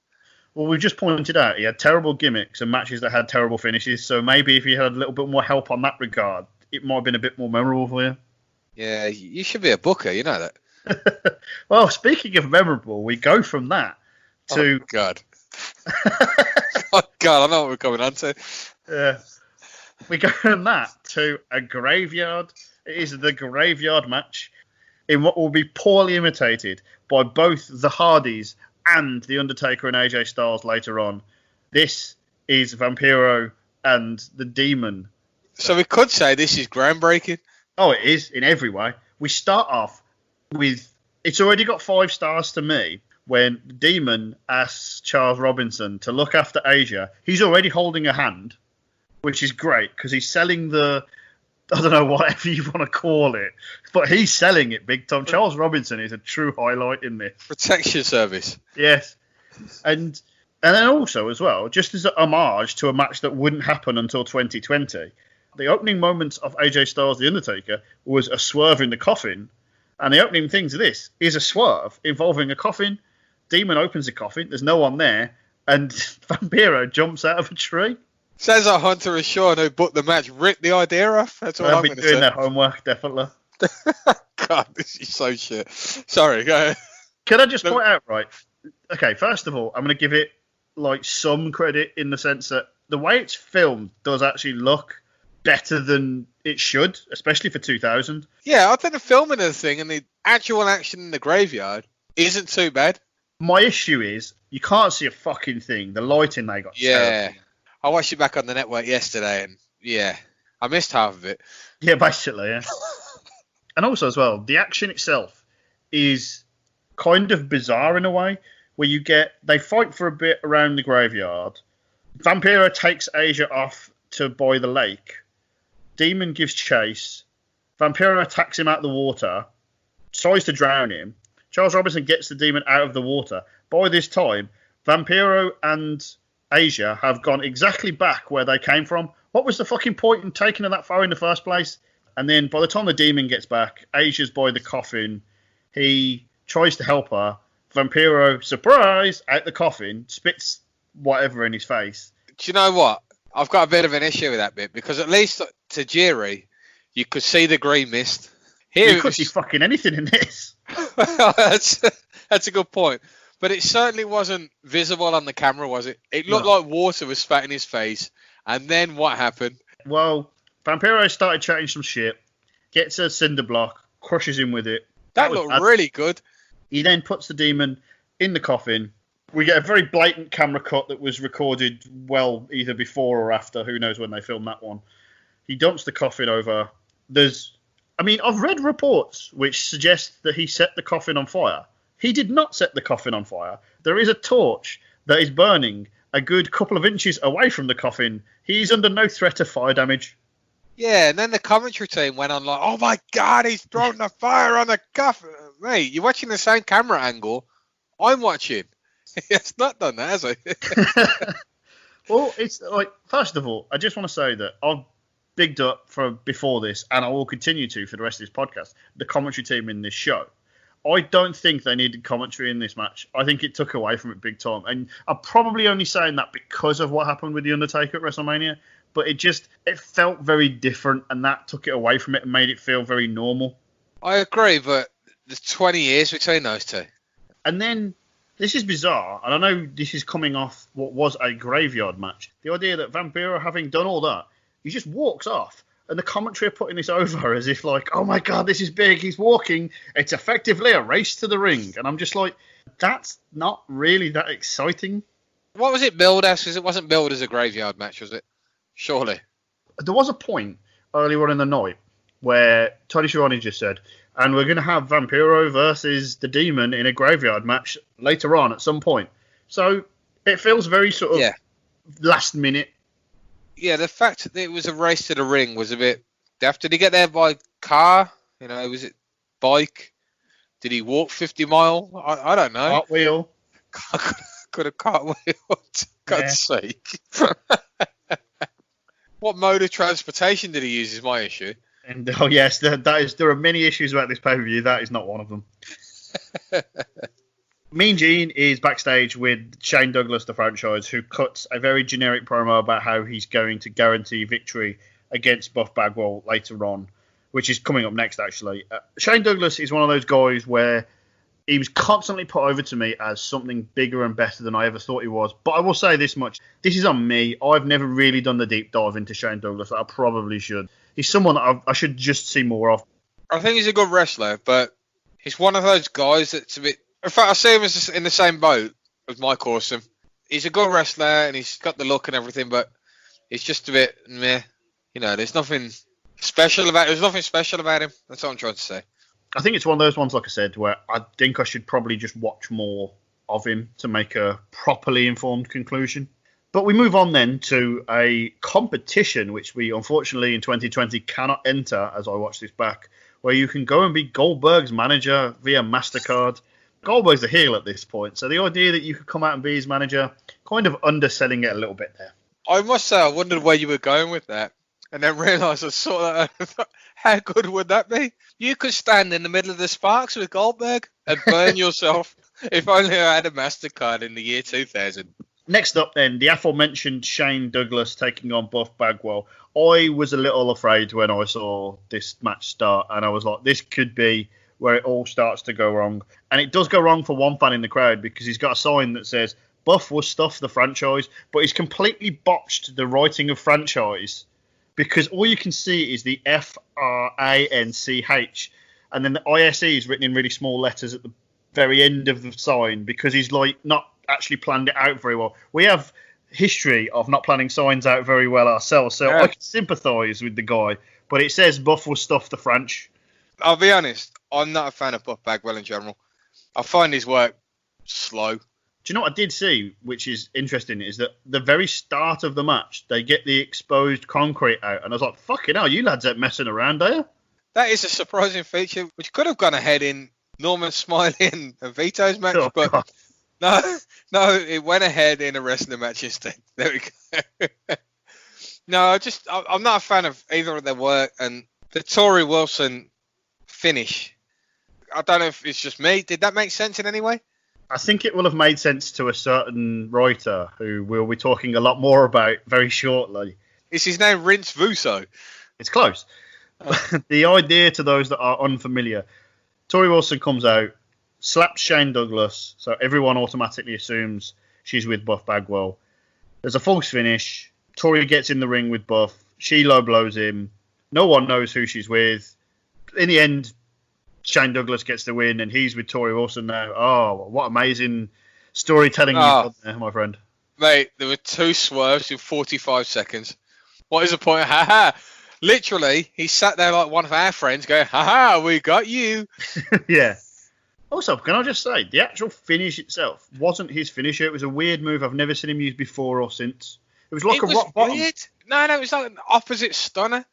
Well, we've just pointed out he had terrible gimmicks and matches that had terrible finishes. So maybe if he had a little bit more help on that regard, it might have been a bit more memorable for you. Yeah, you should be a booker, you know that. Well, speaking of memorable, we go from that to... Oh, God. Oh, God, I know what we're coming on to. Yeah. We go from that to a graveyard. It is the graveyard match in what will be poorly imitated by both the Hardys and The Undertaker and AJ Styles later on. This is Vampiro and the Demon. So we could say this is groundbreaking. Oh, it is in every way. We start off with... It's already got 5 stars to me when the Demon asks Charles Robinson to look after Asia. He's already holding a hand, which is great because he's selling the... I don't know, whatever you want to call it. But he's selling it big time. Charles Robinson is a true highlight in this. Protection service. Yes. And then also as well, just as a homage to a match that wouldn't happen until 2020, the opening moments of AJ Styles The Undertaker was a swerve in the coffin. And the opening things of this is a swerve involving a coffin. Demon opens the coffin. There's no one there. And Vampiro jumps out of a tree. Sounds like Hunter and Sean, who booked the match, ripped the idea off. That's what I'm They've going to been doing say. their homework, definitely. God, this is so shit. Sorry, go ahead. Can I just point out, right? Okay, first of all, I'm going to give it like some credit in the sense that the way it's filmed does actually look better than it should, especially for 2000. Yeah, I think the filming of the thing and the actual action in the graveyard isn't too bad. My issue is you can't see a fucking thing. The lighting they got. Yeah. Terrible. I watched it back on the network yesterday and yeah, I missed half of it. Yeah, basically, yeah. And also as well, the action itself is kind of bizarre in a way where they fight for a bit around the graveyard. Vampiro takes Asia off to by the lake. Demon gives chase. Vampiro attacks him out of the water, tries to drown him. Charles Robinson gets the Demon out of the water. By this time, Vampiro and Asia have gone exactly back where they came from. What was the fucking point in taking her that far in the first place? And then by the time the Demon gets back, Asia's by the coffin. He tries to help her. Vampiro, surprise, out the coffin, spits whatever in his face. Do you know what? I've got a bit of an issue with that bit because at least to Tajiri, you could see the green mist. Here You could see fucking anything in this. that's a good point. But it certainly wasn't visible on the camera, was it? It looked like water was spat in his face. And then what happened? Well, Vampiro started chatting some shit, gets a cinder block, crushes him with it. That looked really good. He then puts the Demon in the coffin. We get a very blatant camera cut that was recorded well either before or after. Who knows when they filmed that one. He dumps the coffin over. I've read reports which suggest that he set the coffin on fire. He did not set the coffin on fire. There is a torch that is burning a good couple of inches away from the coffin. He's under no threat of fire damage. Yeah, and then the commentary team went on like, "Oh my God, he's thrown the fire on the coffin." Mate, you're watching the same camera angle I'm watching. It's not done that, has he? Well, it's like, first of all, I just want to say that I've bigged up from before this, and I will continue to for the rest of this podcast, the commentary team in this show. I don't think they needed commentary in this match. I think it took away from it big time. And I'm probably only saying that because of what happened with The Undertaker at WrestleMania. But it felt very different, and that took it away from it and made it feel very normal. I agree, but there's 20 years between those two. And then, this is bizarre, and I know this is coming off what was a graveyard match. The idea that Vampiro, having done all that, he just walks off. And the commentary are putting this over as if like, oh my God, this is big, he's walking. It's effectively a race to the ring. And I'm just like, that's not really that exciting. What was it billed as? Because it wasn't billed as a graveyard match, was it? Surely. There was a point earlier on in the night where Tony Schiavone just said, and we're going to have Vampiro versus the Demon in a graveyard match later on at some point. So it feels very sort of last minute. Yeah, the fact that it was a race to the ring was a bit daft. Did he get there by car? Was it bike? Did he walk 50 mile? I don't know. Cartwheel. Could have cartwheel. God's sake. What mode of transportation did he use is my issue. And yes, there are many issues about this pay-per-view. That is not one of them. Mean Gene is backstage with Shane Douglas, the franchise, who cuts a very generic promo about how he's going to guarantee victory against Buff Bagwell later on, which is coming up next, actually. Shane Douglas is one of those guys where he was constantly put over to me as something bigger and better than I ever thought he was. But I will say this much. This is on me. I've never really done the deep dive into Shane Douglas. I probably should. He's someone that I should just see more of. I think he's a good wrestler, but he's one of those guys that's a bit... In fact, I see him as in the same boat as Mike Awesome. He's a good wrestler, and he's got the look and everything, but he's just a bit meh. There's nothing special about him. That's what I'm trying to say. I think it's one of those ones, like I said, where I think I should probably just watch more of him to make a properly informed conclusion. But we move on then to a competition, which we unfortunately in 2020 cannot enter as I watch this back, where you can go and be Goldberg's manager via MasterCard. Goldberg's a heel at this point, so the idea that you could come out and be his manager, kind of underselling it a little bit there. I must say, I wondered where you were going with that, and then realised I saw that. I thought, how good would that be? You could stand in the middle of the sparks with Goldberg and burn yourself. If only I had a MasterCard in the year 2000. Next up then, the aforementioned Shane Douglas taking on Buff Bagwell. I was a little afraid when I saw this match start, and I was like, this could be where it all starts to go wrong. And it does go wrong for one fan in the crowd, because he's got a sign that says, Buff will stuff the franchise, but he's completely botched the writing of franchise, because all you can see is the FRANCH, and then the ISE is written in really small letters at the very end of the sign, because he's like not actually planned it out very well. We have history of not planning signs out very well ourselves, so I can sympathise with the guy, but it says Buff will stuff the French. I'll be honest, I'm not a fan of Buff Bagwell in general. I find his work slow. Do you know what I did see, which is interesting, is that the very start of the match, they get the exposed concrete out, and I was like, fucking hell, you lads ain't messing around, are you? That is a surprising feature, which could have gone ahead in Norman Smiley and Vito's match, but God. No, it went ahead in a wrestling match instead. There we go. No, I'm not a fan of either of their work, and the Torrie Wilson finish, I don't know if it's just me. Did that make sense in any way? I think it will have made sense to a certain writer who we'll be talking a lot more about very shortly. Is his name Vince Russo? It's close. The idea, to those that are unfamiliar, Torrie Wilson comes out, slaps Shane Douglas, so everyone automatically assumes she's with Buff Bagwell. There's a false finish. Torrie gets in the ring with Buff. She low blows him. No one knows who she's with. In the end, Shane Douglas gets the win, and he's with Torrie Wilson now. Oh, what amazing storytelling you've done there, my friend. Mate, there were 2 swerves in 45 seconds. What is the point? Ha ha! Literally, he sat there like one of our friends going, "Ha we got you." Yeah. Also, can I just say, the actual finish itself wasn't his finisher. It was a weird move I've never seen him use before or since. It was like a rock bottom. Weird. No, it was like an opposite stunner.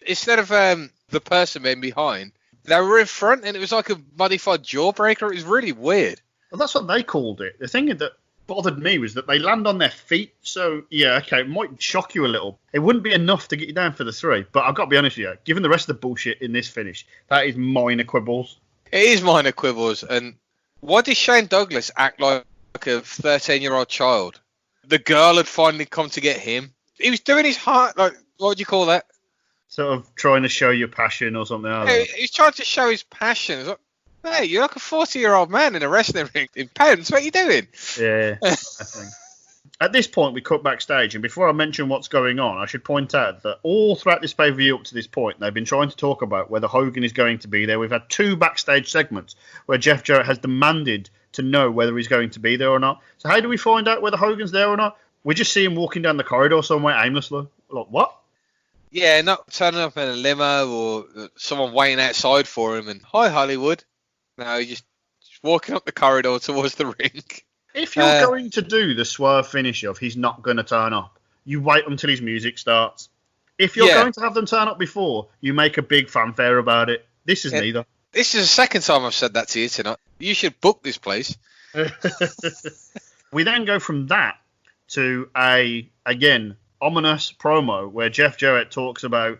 Instead of the person being behind, they were in front, and it was like a modified jawbreaker. It was really weird. Well, that's what they called it. The thing that bothered me was that they land on their feet. So, yeah, okay, it might shock you a little. It wouldn't be enough to get you down for the 3. But I've got to be honest with you, given the rest of the bullshit in this finish, that is minor quibbles. It is minor quibbles. And why did Shane Douglas act like a 13-year-old child? The girl had finally come to get him. He was doing his heart, like, what would you call that? Sort of trying to show your passion or something. He's trying to show his passion. It's like, hey, you're like a 40-year-old man in a wrestling ring in pants. What are you doing? Yeah, I think. At this point, we cut backstage, and before I mention what's going on, I should point out that all throughout this pay-per-view up to this point, they've been trying to talk about whether Hogan is going to be there. We've had 2 backstage segments where Jeff Jarrett has demanded to know whether he's going to be there or not. So how do we find out whether Hogan's there or not? We just see him walking down the corridor somewhere aimlessly. Like, what? Yeah, not turning up in a limo or someone waiting outside for him and, hi, Hollywood. No, he's just walking up the corridor towards the ring. If you're going to do the swerve finish of he's not going to turn up, you wait until his music starts. If you're going to have them turn up before, you make a big fanfare about it. This is neither. This is the second time I've said that to you tonight. You should book this place. We then go from that to again, ominous promo where Jeff Jarrett talks about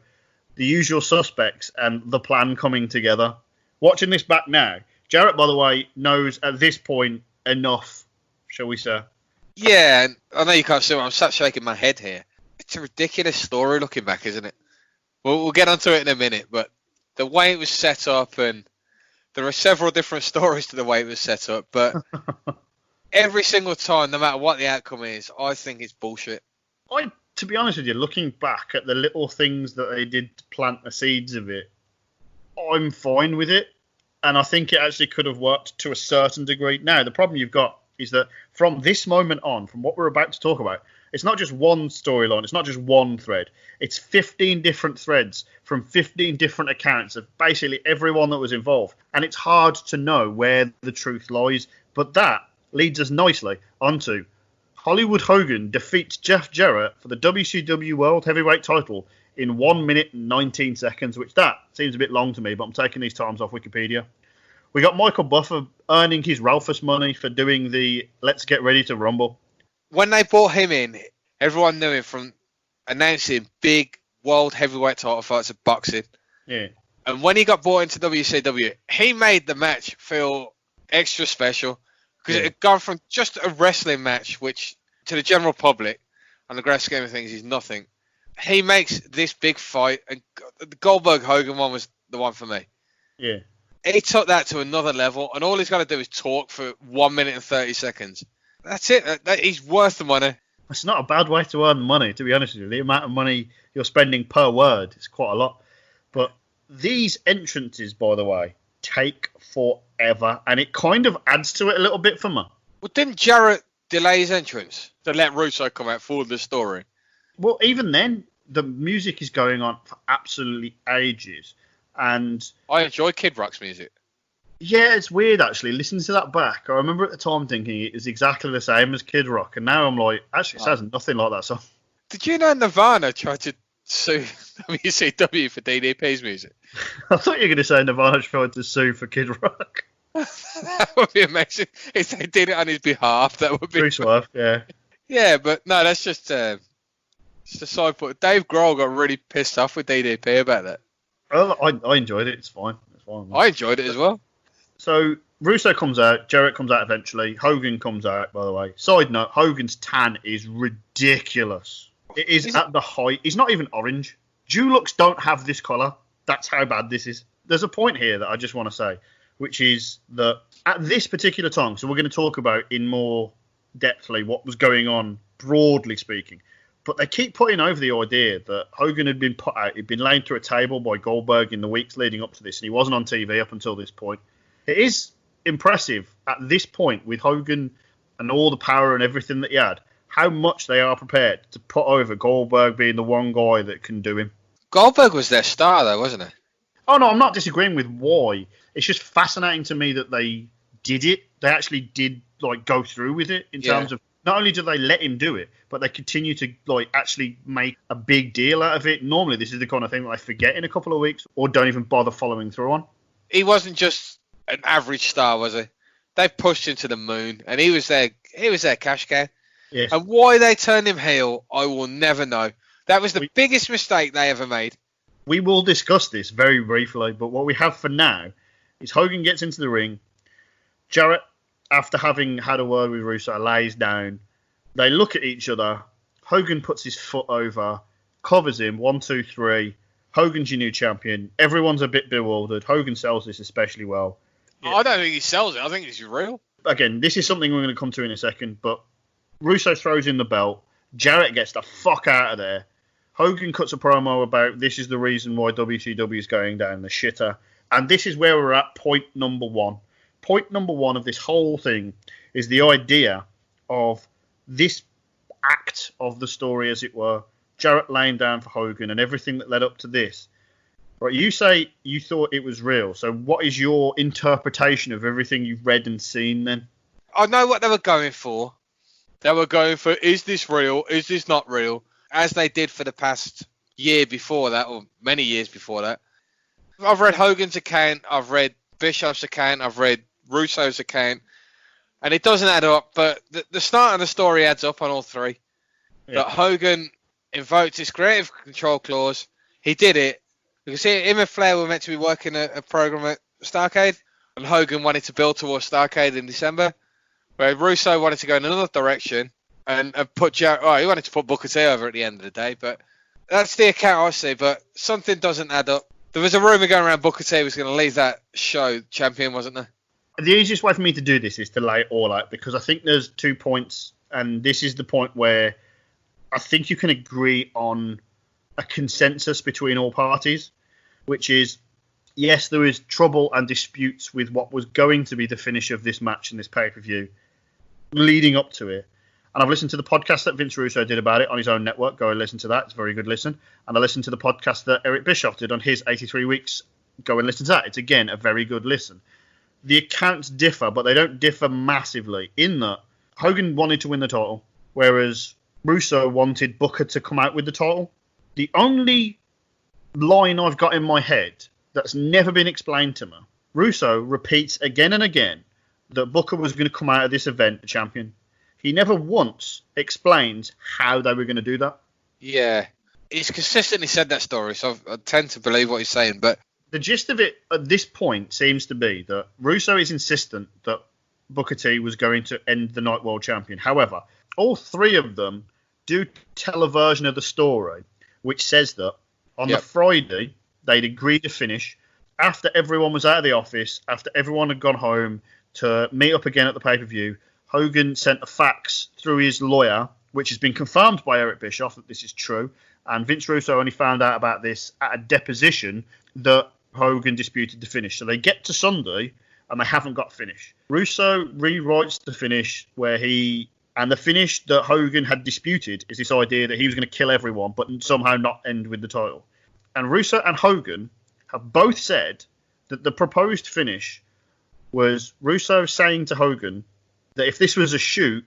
the usual suspects and the plan coming together. Watching this back now, Jarrett, by the way, knows at this point enough, shall we say. Yeah, and I know you can't see it. I'm sat shaking my head here. It's a ridiculous story looking back, isn't it? We'll get onto it in a minute, but the way it was set up, and there are several different stories to the way it was set up, but every single time, no matter what the outcome is, I think it's bullshit. To be honest with you, looking back at the little things that they did to plant the seeds of it, I'm fine with it. And I think it actually could have worked to a certain degree. Now, the problem you've got is that from this moment on, from what we're about to talk about, it's not just one storyline. It's not just one thread. It's 15 different threads from 15 different accounts of basically everyone that was involved. And it's hard to know where the truth lies. But that leads us nicely onto Hollywood Hogan defeats Jeff Jarrett for the WCW World Heavyweight title in 1 minute and 19 seconds, which that seems a bit long to me, but I'm taking these times off Wikipedia. We got Michael Buffer earning his Ralphus money for doing the Let's Get Ready to Rumble. When they brought him in, everyone knew him from announcing big World Heavyweight title fights of boxing. Yeah. And when he got brought into WCW, he made the match feel extra special because it had gone from just a wrestling match, which to the general public, on the grand scheme of things, is nothing. He makes this big fight, and the Goldberg-Hogan one was the one for me. Yeah. He took that to another level, and all he's got to do is talk for 1 minute and 30 seconds. That's it. He's worth the money. It's not a bad way to earn money, to be honest with you. The amount of money you're spending per word is quite a lot. But these entrances, by the way, take forever, and it kind of adds to it a little bit for me. Well, didn't Jarrett delay his entrance to let Russo come out for the story? Well, even then, the music is going on for absolutely ages. And I enjoy Kid Rock's music. Yeah, it's weird, actually. Listening to that back, I remember at the time thinking it was exactly the same as Kid Rock. And now I'm like, actually, it sounds nothing like that song. Did you know Nirvana tried to sue WCW for DDP's music? I thought you were going to say Nirvana tried to sue for Kid Rock. That would be amazing. If they did it on his behalf, that would be... True swerve, yeah. Yeah, but no, that's just a side point. Dave Grohl got really pissed off with DDP about that. Well, I enjoyed it. It's fine. I enjoyed it as well. So Russo comes out, Jarrett comes out eventually, Hogan comes out, by the way. Side note, Hogan's tan is ridiculous. It is at the height. He's not even orange. Dulux don't have this colour. That's how bad this is. There's a point here that I just want to say, which is that at this particular time, so we're going to talk about in more depthly what was going on, broadly speaking, but they keep putting over the idea that Hogan had been put out, he'd been laid through a table by Goldberg in the weeks leading up to this, and he wasn't on TV up until this point. It is impressive at this point with Hogan and all the power and everything that he had, how much they are prepared to put over Goldberg being the one guy that can do him. Goldberg was their star, though, wasn't he? Oh, no, I'm not disagreeing with why. It's just fascinating to me that they did it. They actually did, like, go through with it in terms of not only do they let him do it, but they continue to, like, actually make a big deal out of it. Normally, this is the kind of thing that they forget in a couple of weeks or don't even bother following through on. He wasn't just an average star, was he? They pushed him to the moon, and he was their cash cow. Yes. And why they turned him heel, I will never know. That was the biggest mistake they ever made. We will discuss this very briefly, but what we have for now is Hogan gets into the ring. Jarrett, after having had a word with Russo, lays down. They look at each other. Hogan puts his foot over, covers him. 1, 2, 3. Hogan's your new champion. Everyone's a bit bewildered. Hogan sells this especially well. Yeah. I don't think he sells it. I think it's real. Again, this is something we're going to come to in a second, but Russo throws in the belt. Jarrett gets the fuck out of there. Hogan cuts a promo about this is the reason why WCW is going down the shitter. And this is where we're at point number 1. Point number 1 of this whole thing is the idea of this act of the story, as it were, Jarrett laying down for Hogan and everything that led up to this. Right, you say you thought it was real. So what is your interpretation of everything you've read and seen then? I know what they were going for. They were going for, is this real? Is this not real? As they did for the past year before that, or many years before that. I've read Hogan's account. I've read Bischoff's account. I've read Russo's account. And it doesn't add up, but the start of the story adds up on all three. Yeah. That Hogan invoked his creative control clause. He did it. Because him and Flair were meant to be working a program at Starrcade, and Hogan wanted to build towards Starrcade in December, where Russo wanted to go in another direction and put Jarrett. Oh, he wanted to put Booker T over at the end of the day, but that's the account I see. But something doesn't add up. There was a rumor going around Booker T was going to leave that show champion, wasn't there? The easiest way for me to do this is to lay it all out, because I think there's 2 points, and this is the point where I think you can agree on a consensus between all parties, which is, yes, there is trouble and disputes with what was going to be the finish of this match and this pay-per-view leading up to it. And I've listened to the podcast that Vince Russo did about it on his own network. Go and listen to that. It's a very good listen. And I listened to the podcast that Eric Bischoff did on his 83 weeks. Go and listen to that. It's, again, a very good listen. The accounts differ, but they don't differ massively in that Hogan wanted to win the title, whereas Russo wanted Booker to come out with the title. The only line I've got in my head that's never been explained to me, Russo repeats again and again that Booker was going to come out of this event a champion. He never once explains how they were going to do that. Yeah, he's consistently said that story, so I tend to believe what he's saying. But the gist of it at this point seems to be that Russo is insistent that Booker T was going to end the Night World Champion. However, all three of them do tell a version of the story which says that on the Friday, they'd agreed to finish after everyone was out of the office, after everyone had gone home to meet up again at the pay-per-view. Hogan sent a fax through his lawyer, which has been confirmed by Eric Bischoff that this is true. And Vince Russo only found out about this at a deposition that Hogan disputed the finish. So they get to Sunday and they haven't got finish. Russo rewrites the finish where and the finish that Hogan had disputed is this idea that he was going to kill everyone, but somehow not end with the title. And Russo and Hogan have both said that the proposed finish was Russo saying to Hogan that if this was a shoot,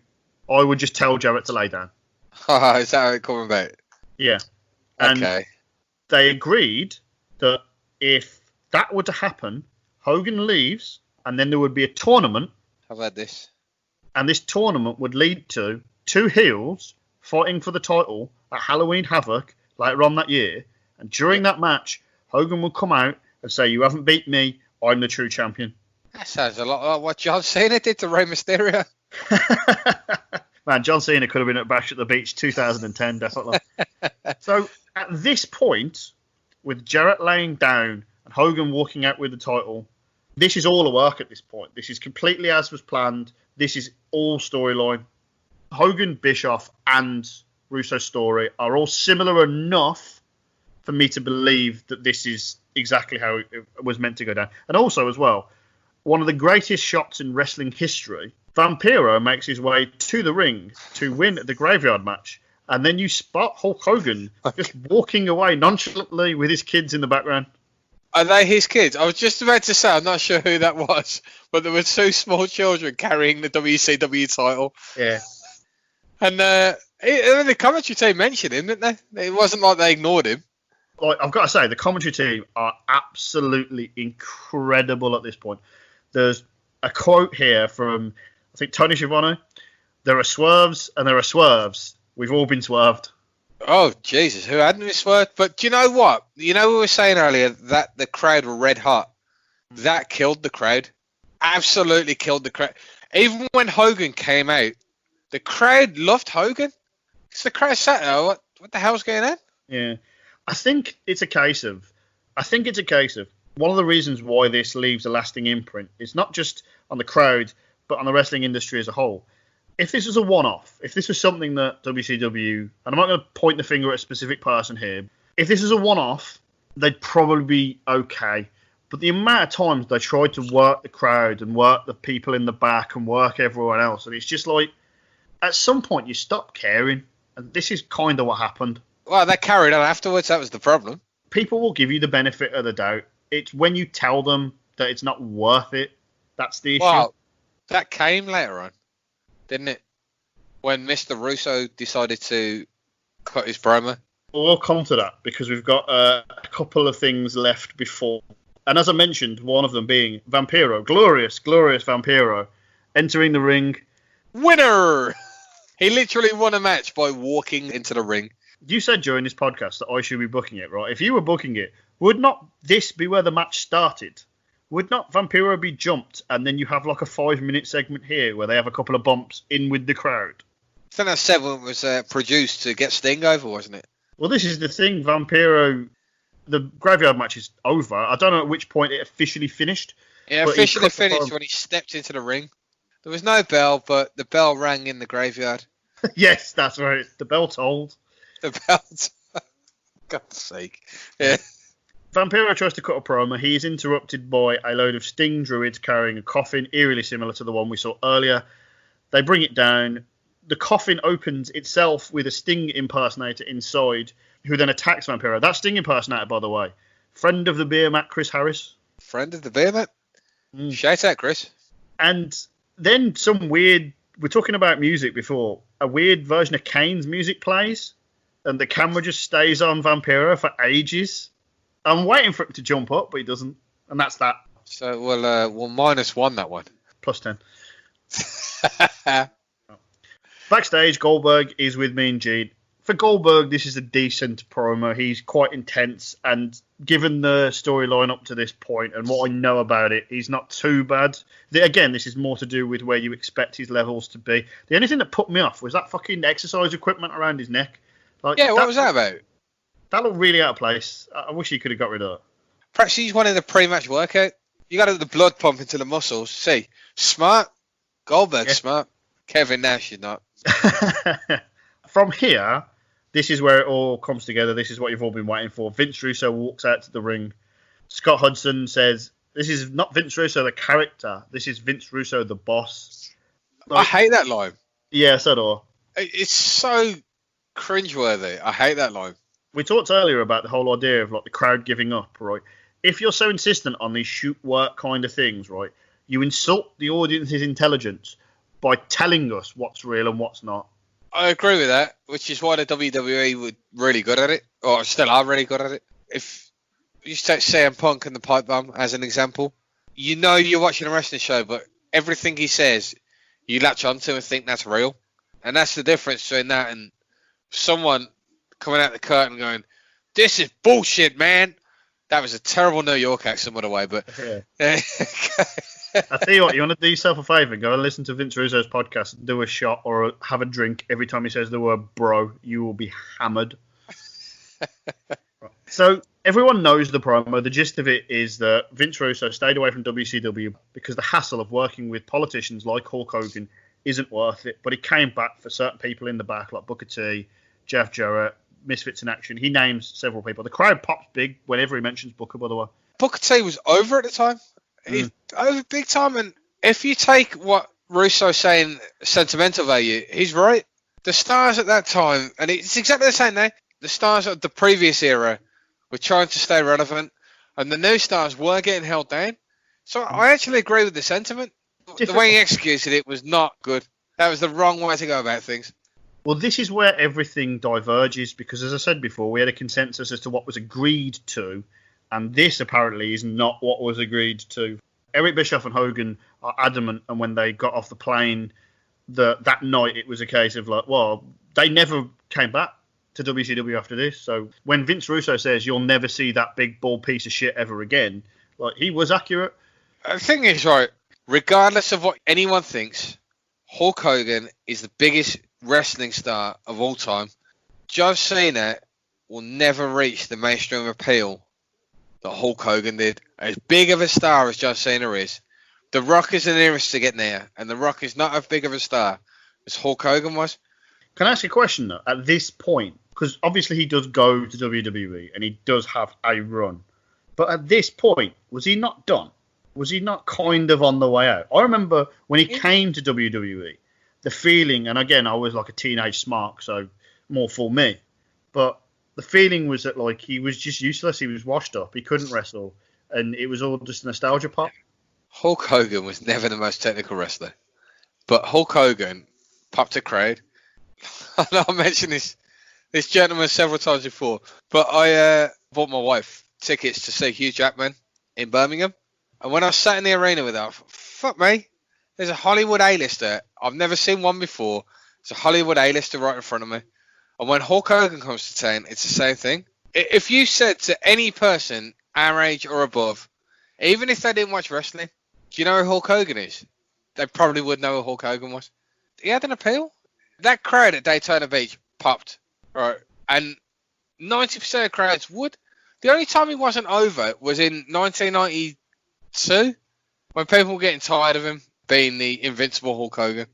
I would just tell Jarrett to lay down. Is that how it come about? Yeah. And okay. They agreed that if that were to happen, Hogan leaves, and then there would be a tournament. How about this? And this tournament would lead to two heels fighting for the title at Halloween Havoc later on that year. And during that match, Hogan would come out and say, "You haven't beat me. I'm the true champion." That sounds a lot like what John Cena did to Rey Mysterio. Man, John Cena could have been at Bash at the Beach 2010, definitely. So at this point, with Jarrett laying down and Hogan walking out with the title, this is all a work at this point. This is completely as was planned. This is all storyline. Hogan, Bischoff, and Russo's story are all similar enough for me to believe that this is exactly how it was meant to go down. And also, as well, one of the greatest shots in wrestling history, Vampiro makes his way to the ring to win the graveyard match. and then you spot Hulk Hogan just walking away nonchalantly with his kids in the background. Are they his kids? I was just about to say, I'm not sure who that was, but there were two small children carrying the WCW title. Yeah. And the commentary team mentioned him, didn't they? It wasn't like they ignored him. Like, I've got to say, the commentary team are absolutely incredible at this point. There's a quote here from, I think, Tony Schiavone. There are swerves and there are swerves. We've all been swerved. Oh, Jesus, who hadn't been swerved? But do you know what? You know, we were saying earlier that the crowd were red hot. That killed the crowd. Absolutely killed the crowd. Even when Hogan came out, the crowd loved Hogan. Because the crowd sat there, what the hell's going on? Yeah. I think it's a case of one of the reasons why this leaves a lasting imprint is not just on the crowd, but on the wrestling industry as a whole. If this was a one-off, if this was something that WCW, and I'm not going to point the finger at a specific person here, if this was a one-off, they'd probably be okay. But the amount of times they tried to work the crowd and work the people in the back and work everyone else, and it's just like, at some point you stop caring, and this is kind of what happened. Well, that carried on afterwards, that was the problem. People will give you the benefit of the doubt. It's when you tell them that it's not worth it, that's the issue. Well, that came later on, didn't it? When Mr. Russo decided to cut his promo. We'll come to that because we've got a couple of things left before. And as I mentioned, one of them being Vampiro, glorious Vampiro, entering the ring. Winner! He literally won a match by walking into the ring. You said during this podcast that I should be booking it, right? If you were booking it, would not this be where the match started? Would not Vampiro be jumped and then you have like a 5-minute segment here where they have a couple of bumps in with the crowd? I think that segment was produced to get Sting over, wasn't it? Well, this is the thing. Vampiro, the graveyard match is over. I don't know at which point it officially finished. It officially finished when he stepped into the ring. There was no bell, but the bell rang in the graveyard. Yes, that's right. The bell tolled. The bell. God's sake. Yeah. Vampiro tries to cut a promo. He is interrupted by a load of Sting druids carrying a coffin, eerily similar to the one we saw earlier. They bring it down. The coffin opens itself with a Sting impersonator inside, who then attacks Vampiro. That Sting impersonator, by the way, friend of the Beermat, Chris Harris. Friend of the Beermat? Shout out, Chris. And then some weird, we're talking about music before, a weird version of Kane's music plays, and the camera just stays on Vampiro for ages. I'm waiting for him to jump up, but he doesn't. And that's that. So we'll -1 that one. Plus 10. Backstage, Goldberg is with Mean Gene. For Goldberg, this is a decent promo. He's quite intense, and given the storyline up to this point and what I know about it, he's not too bad. Again, this is more to do with where you expect his levels to be. The only thing that put me off was that fucking exercise equipment around his neck. Like, yeah, what was that about? That looked really out of place. I wish he could have got rid of that. Perhaps he's wanted a pre-match workout. You got the blood pump into the muscles. See, smart. Goldberg's smart. Kevin Nash is not. From here, this is where it all comes together. This is what you've all been waiting for. Vince Russo walks out to the ring. Scott Hudson says, this is not Vince Russo, the character. This is Vince Russo, the boss. I hate that line. Yeah, so do I. It's so cringeworthy. I hate that line. We talked earlier about the whole idea of like the crowd giving up, right? If you're so insistent on these shoot work kind of things, right, you insult the audience's intelligence by telling us what's real and what's not. I agree with that, which is why the WWE were really good at it, or still are really good at it. If you take CM Punk and the pipe bomb as an example, you know you're watching a wrestling show, but everything he says, you latch onto and think that's real. And that's the difference between that and someone coming out the curtain going, this is bullshit, man. That was a terrible New York accent, by the way, but... Yeah. I tell you what, you want to do yourself a favour, go and listen to Vince Russo's podcast and do a shot or have a drink every time he says the word bro. You will be hammered. So everyone knows the promo. The gist of it is that Vince Russo stayed away from WCW because the hassle of working with politicians like Hulk Hogan isn't worth it, but he came back for certain people in the back like Booker T, Jeff Jarrett, Misfits in Action. He names several people. The crowd pops big whenever he mentions Booker, by the way. Booker T was over at the time. He's over big time, and if you take what Russo's saying sentimental value, he's right. The stars at that time, and it's exactly the same now, the stars of the previous era were trying to stay relevant, and the new stars were getting held down. So I actually agree with the sentiment. The way he executed it was not good. That was the wrong way to go about things. Well, this is where everything diverges, because as I said before, we had a consensus as to what was agreed to, and this apparently is not what was agreed to. Eric Bischoff and Hogan are adamant, and when they got off the plane that night, it was a case of like, well, they never came back to WCW after this. So when Vince Russo says you'll never see that big bald piece of shit ever again, like, he was accurate. The thing is, right, regardless of what anyone thinks, Hulk Hogan is the biggest wrestling star of all time. John Cena will never reach the mainstream appeal that Hulk Hogan did. As big of a star as John Cena is, The Rock is the nearest to getting there, and The Rock is not as big of a star as Hulk Hogan was. Can I ask you a question, though? At this point, because obviously he does go to WWE, and he does have a run, but at this point, was he not done? Was he not kind of on the way out? I remember when he came to WWE, the feeling, and again, I was like a teenage smark, so more for me, but the feeling was that like he was just useless, he was washed up, he couldn't wrestle, and it was all just a nostalgia pop. Hulk Hogan was never the most technical wrestler, but Hulk Hogan popped a crowd. I know I mentioned this gentleman several times before, but I bought my wife tickets to see Hugh Jackman in Birmingham, and when I sat in the arena with her, fuck me, there's a Hollywood A-lister. I've never seen one before. There's a Hollywood A-lister right in front of me, and when Hulk Hogan comes to town, it's the same thing. If you said to any person our age or above, even if they didn't watch wrestling, do you know who Hulk Hogan is? They probably would know who Hulk Hogan was. He had an appeal. That crowd at Daytona Beach popped, right? And 90% of crowds would. The only time he wasn't over was in 1992, when people were getting tired of him being the invincible Hulk Hogan.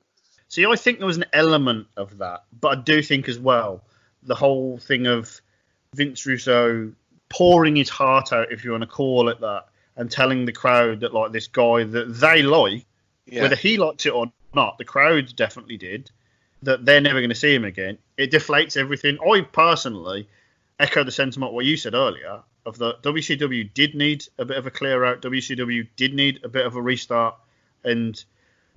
See, I think there was an element of that, but I do think as well, the whole thing of Vince Russo pouring his heart out, if you want to call it that, and telling the crowd that like this guy that they like, whether he liked it or not, the crowd definitely did, that they're never going to see him again. It deflates everything. I personally echo the sentiment what you said earlier, of that WCW did need a bit of a clear out. WCW did need a bit of a restart, and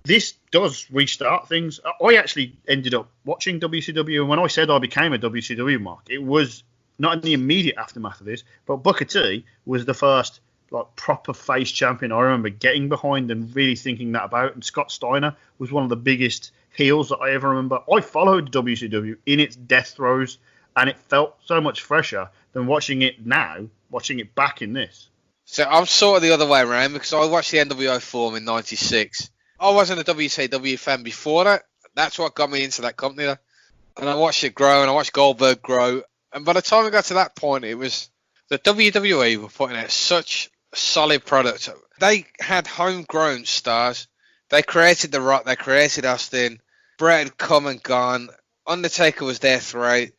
this does restart things. I actually ended up watching WCW, and when I said I became a WCW mark, it was not in the immediate aftermath of this, but Booker T was the first like proper face champion I remember getting behind and really thinking that about. And Scott Steiner was one of the biggest heels that I ever remember. I followed WCW in its death throes, and it felt so much fresher than watching it now, watching it back in this. So I'm sort of the other way around, because I watched the NWO form in '96. I wasn't a WCW fan before that. That's what got me into that company, though. And I watched it grow, and I watched Goldberg grow. And by the time I got to that point, it was the WWE were putting out such a solid product. They had homegrown stars. They created The Rock. They created Austin. Bret had come and gone. Undertaker was there throughout.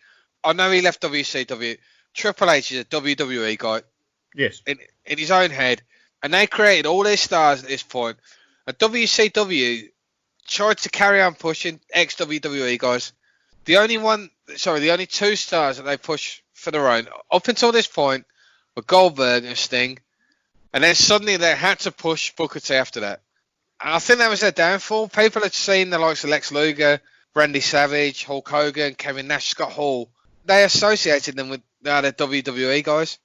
I know he left WCW. Triple H is a WWE guy. Yes. In his own head. And they created all these stars at this point. And WCW tried to carry on pushing ex-WWE guys. The only two stars that they pushed for their own up until this point were Goldberg and Sting. And then suddenly they had to push Booker T after that. And I think that was their downfall. People had seen the likes of Lex Luger, Randy Savage, Hulk Hogan, Kevin Nash, Scott Hall. They associated them with the WWE guys.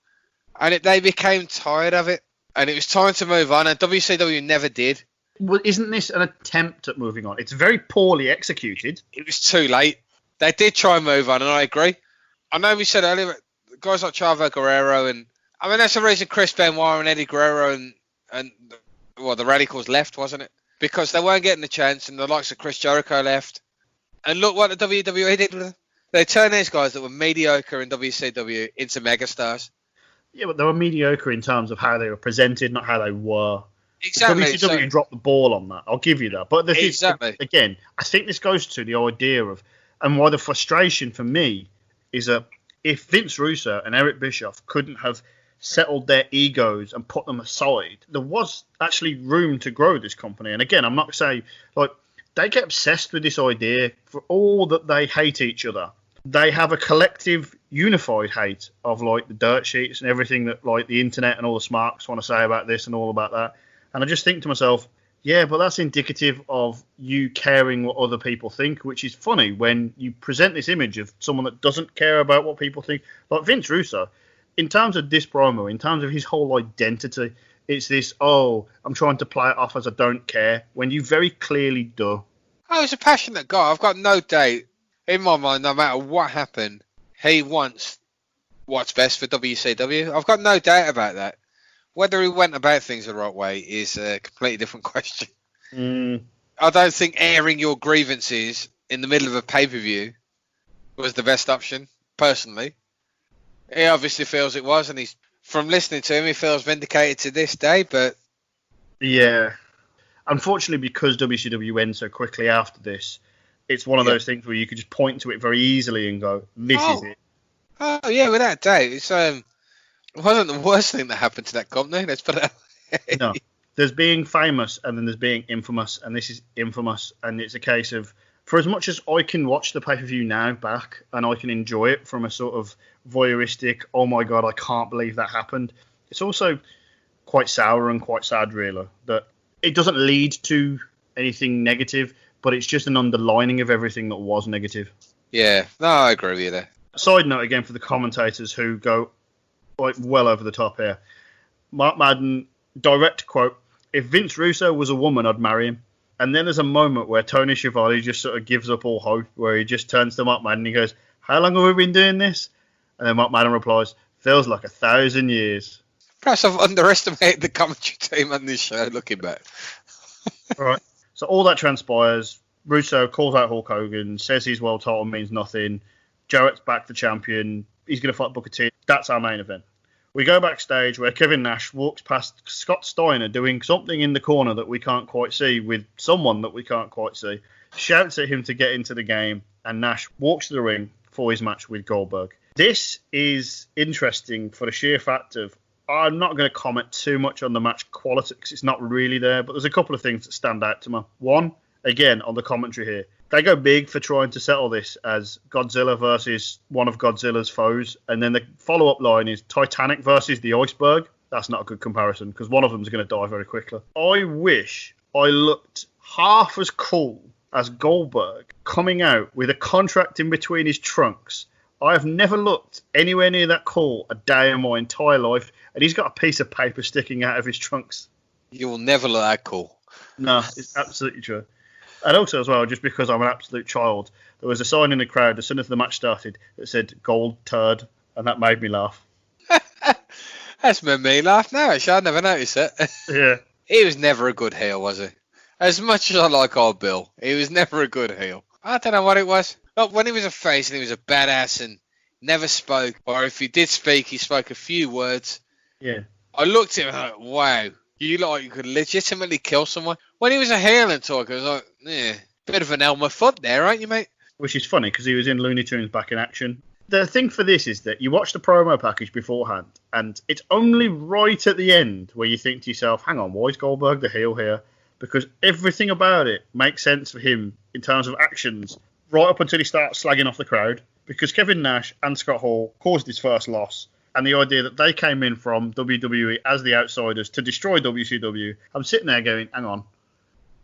And they became tired of it. And it was time to move on. And WCW never did. Well, isn't this an attempt at moving on? It's very poorly executed. It was too late. They did try and move on, and I agree. I know we said earlier, guys like Chavo Guerrero, and I mean, that's the reason Chris Benoit and Eddie Guerrero and the Radicals left, wasn't it? Because they weren't getting the chance, and the likes of Chris Jericho left. And look what the WWE did with them. They turned these guys that were mediocre in WCW into megastars. Yeah, but they were mediocre in terms of how they were presented, not how they were. Exactly. WCW dropped the ball on that. I'll give you that. But exactly. Again, I think this goes to the idea of, and why the frustration for me is that if Vince Russo and Eric Bischoff couldn't have settled their egos and put them aside, there was actually room to grow this company. And again, I'm not saying, like, they get obsessed with this idea for all that they hate each other. They have a collective, unified hate of like the dirt sheets and everything that like the internet and all the smarks want to say about this and all about that. And I just think to myself, yeah, but that's indicative of you caring what other people think, which is funny when you present this image of someone that doesn't care about what people think. Like Vince Russo, in terms of this promo, in terms of his whole identity, it's this, oh, I'm trying to play it off as I don't care, when you very clearly do. Oh, he's a passionate guy. I've got no doubt in my mind, no matter what happened, he wants what's best for WCW. I've got no doubt about that. Whether he went about things the right way is a completely different question. I don't think airing your grievances in the middle of a pay-per-view was the best option, personally. He obviously feels it was, and he's, from listening to him, he feels vindicated to this day, but... Yeah. Unfortunately, because WCW ends so quickly after this, it's one of those things where you could just point to it very easily and go, this is it. Oh, yeah, without doubt. It's, it wasn't the worst thing that happened to that company, let's put it that way. No. There's being famous, and then there's being infamous, and this is infamous, and it's a case of, for as much as I can watch the pay-per-view now back, and I can enjoy it from a sort of voyeuristic, oh my god, I can't believe that happened, it's also quite sour and quite sad, really, that it doesn't lead to anything negative, but it's just an underlining of everything that was negative. Yeah, no, I agree with you there. Side note again for the commentators who go like well over the top here. Mark Madden, direct quote, if Vince Russo was a woman, I'd marry him. And then there's a moment where Tony Schiavone just sort of gives up all hope, where he just turns to Mark Madden and he goes, how long have we been doing this? And then Mark Madden replies, feels like 1,000 years. Perhaps I've underestimated the commentary team on this show, looking back. All right. So all that transpires. Russo calls out Hulk Hogan, says his world title means nothing. Jarrett's back the champion. He's going to fight Booker T. That's our main event. We go backstage where Kevin Nash walks past Scott Steiner doing something in the corner that we can't quite see with someone that we can't quite see. Shouts at him to get into the game, and Nash walks to the ring for his match with Goldberg. This is interesting for the sheer fact of, I'm not going to comment too much on the match quality because it's not really there, but there's a couple of things that stand out to me. One, again, on the commentary here, they go big for trying to settle this as Godzilla versus one of Godzilla's foes, and then the follow-up line is Titanic versus the iceberg. That's not a good comparison because one of them is going to die very quickly. I wish I looked half as cool as Goldberg coming out with a contract in between his trunks. I have never looked anywhere near that cool a day in my entire life, and he's got a piece of paper sticking out of his trunks. You will never look that cool. No, it's absolutely true. And also as well, just because I'm an absolute child, there was a sign in the crowd as soon as the match started that said gold turd, and that made me laugh. That's made me laugh now, actually. I never noticed it. Yeah. He was never a good heel, was he? As much as I like old Bill, he was never a good heel. I don't know what it was. Look, when he was a face and he was a badass and never spoke, or if he did speak, he spoke a few words. Yeah. I looked at him and I was like, wow, you could legitimately kill someone. When he was a heel and talk, I was like, yeah, bit of an Elmer Fudd there, aren't you, mate? Which is funny because he was in Looney Tunes back in action. The thing for this is that you watch the promo package beforehand, and it's only right at the end where you think to yourself, hang on, why is Goldberg the heel here? Because everything about it makes sense for him in terms of actions, right up until he starts slagging off the crowd. Because Kevin Nash and Scott Hall caused his first loss, and the idea that they came in from WWE as the outsiders to destroy WCW, I'm sitting there going, hang on,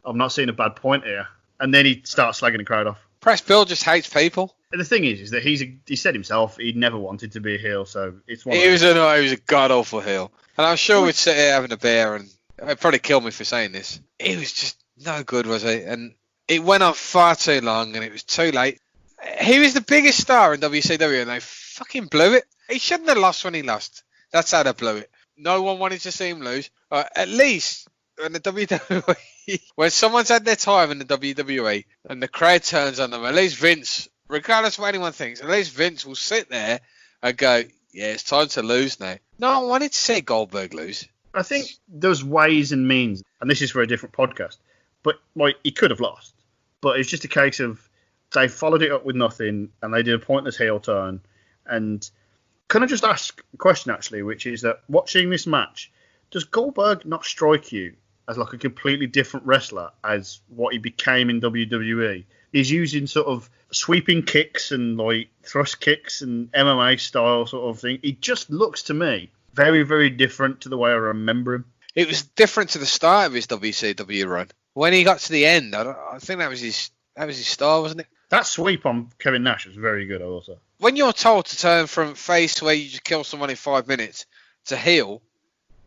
I'm not seeing a bad point here. And then he starts slagging the crowd off. Perhaps Bill just hates people. And the thing is that he said himself he never wanted to be a heel, so it's one. He was a god awful heel, and I'm sure we'd sit here having a beer, and it'd probably kill me for saying this. He was just no good, was he? And it went on far too long, and it was too late. He was the biggest star in WCW, and they fucking blew it. He shouldn't have lost when he lost. That's how they blew it. No one wanted to see him lose. At least in the WWE, when someone's had their time in the WWE and the crowd turns on them, at least Vince, regardless of what anyone thinks, at least Vince will sit there and go, yeah, it's time to lose now. No one wanted to see Goldberg lose. I think there's ways and means, and this is for a different podcast, but like he could have lost. But it's just a case of they followed it up with nothing, and they did a pointless heel turn. And can I just ask a question, actually, which is that watching this match, does Goldberg not strike you as like a completely different wrestler as what he became in WWE. He's using sort of sweeping kicks and like thrust kicks and MMA style sort of thing. He just looks to me very, very different to the way I remember him. It was different to the start of his WCW run. When he got to the end, I think that was his style, wasn't it? That sweep on Kevin Nash was very good also. When you're told to turn from face where you just kill someone in 5 minutes to heel,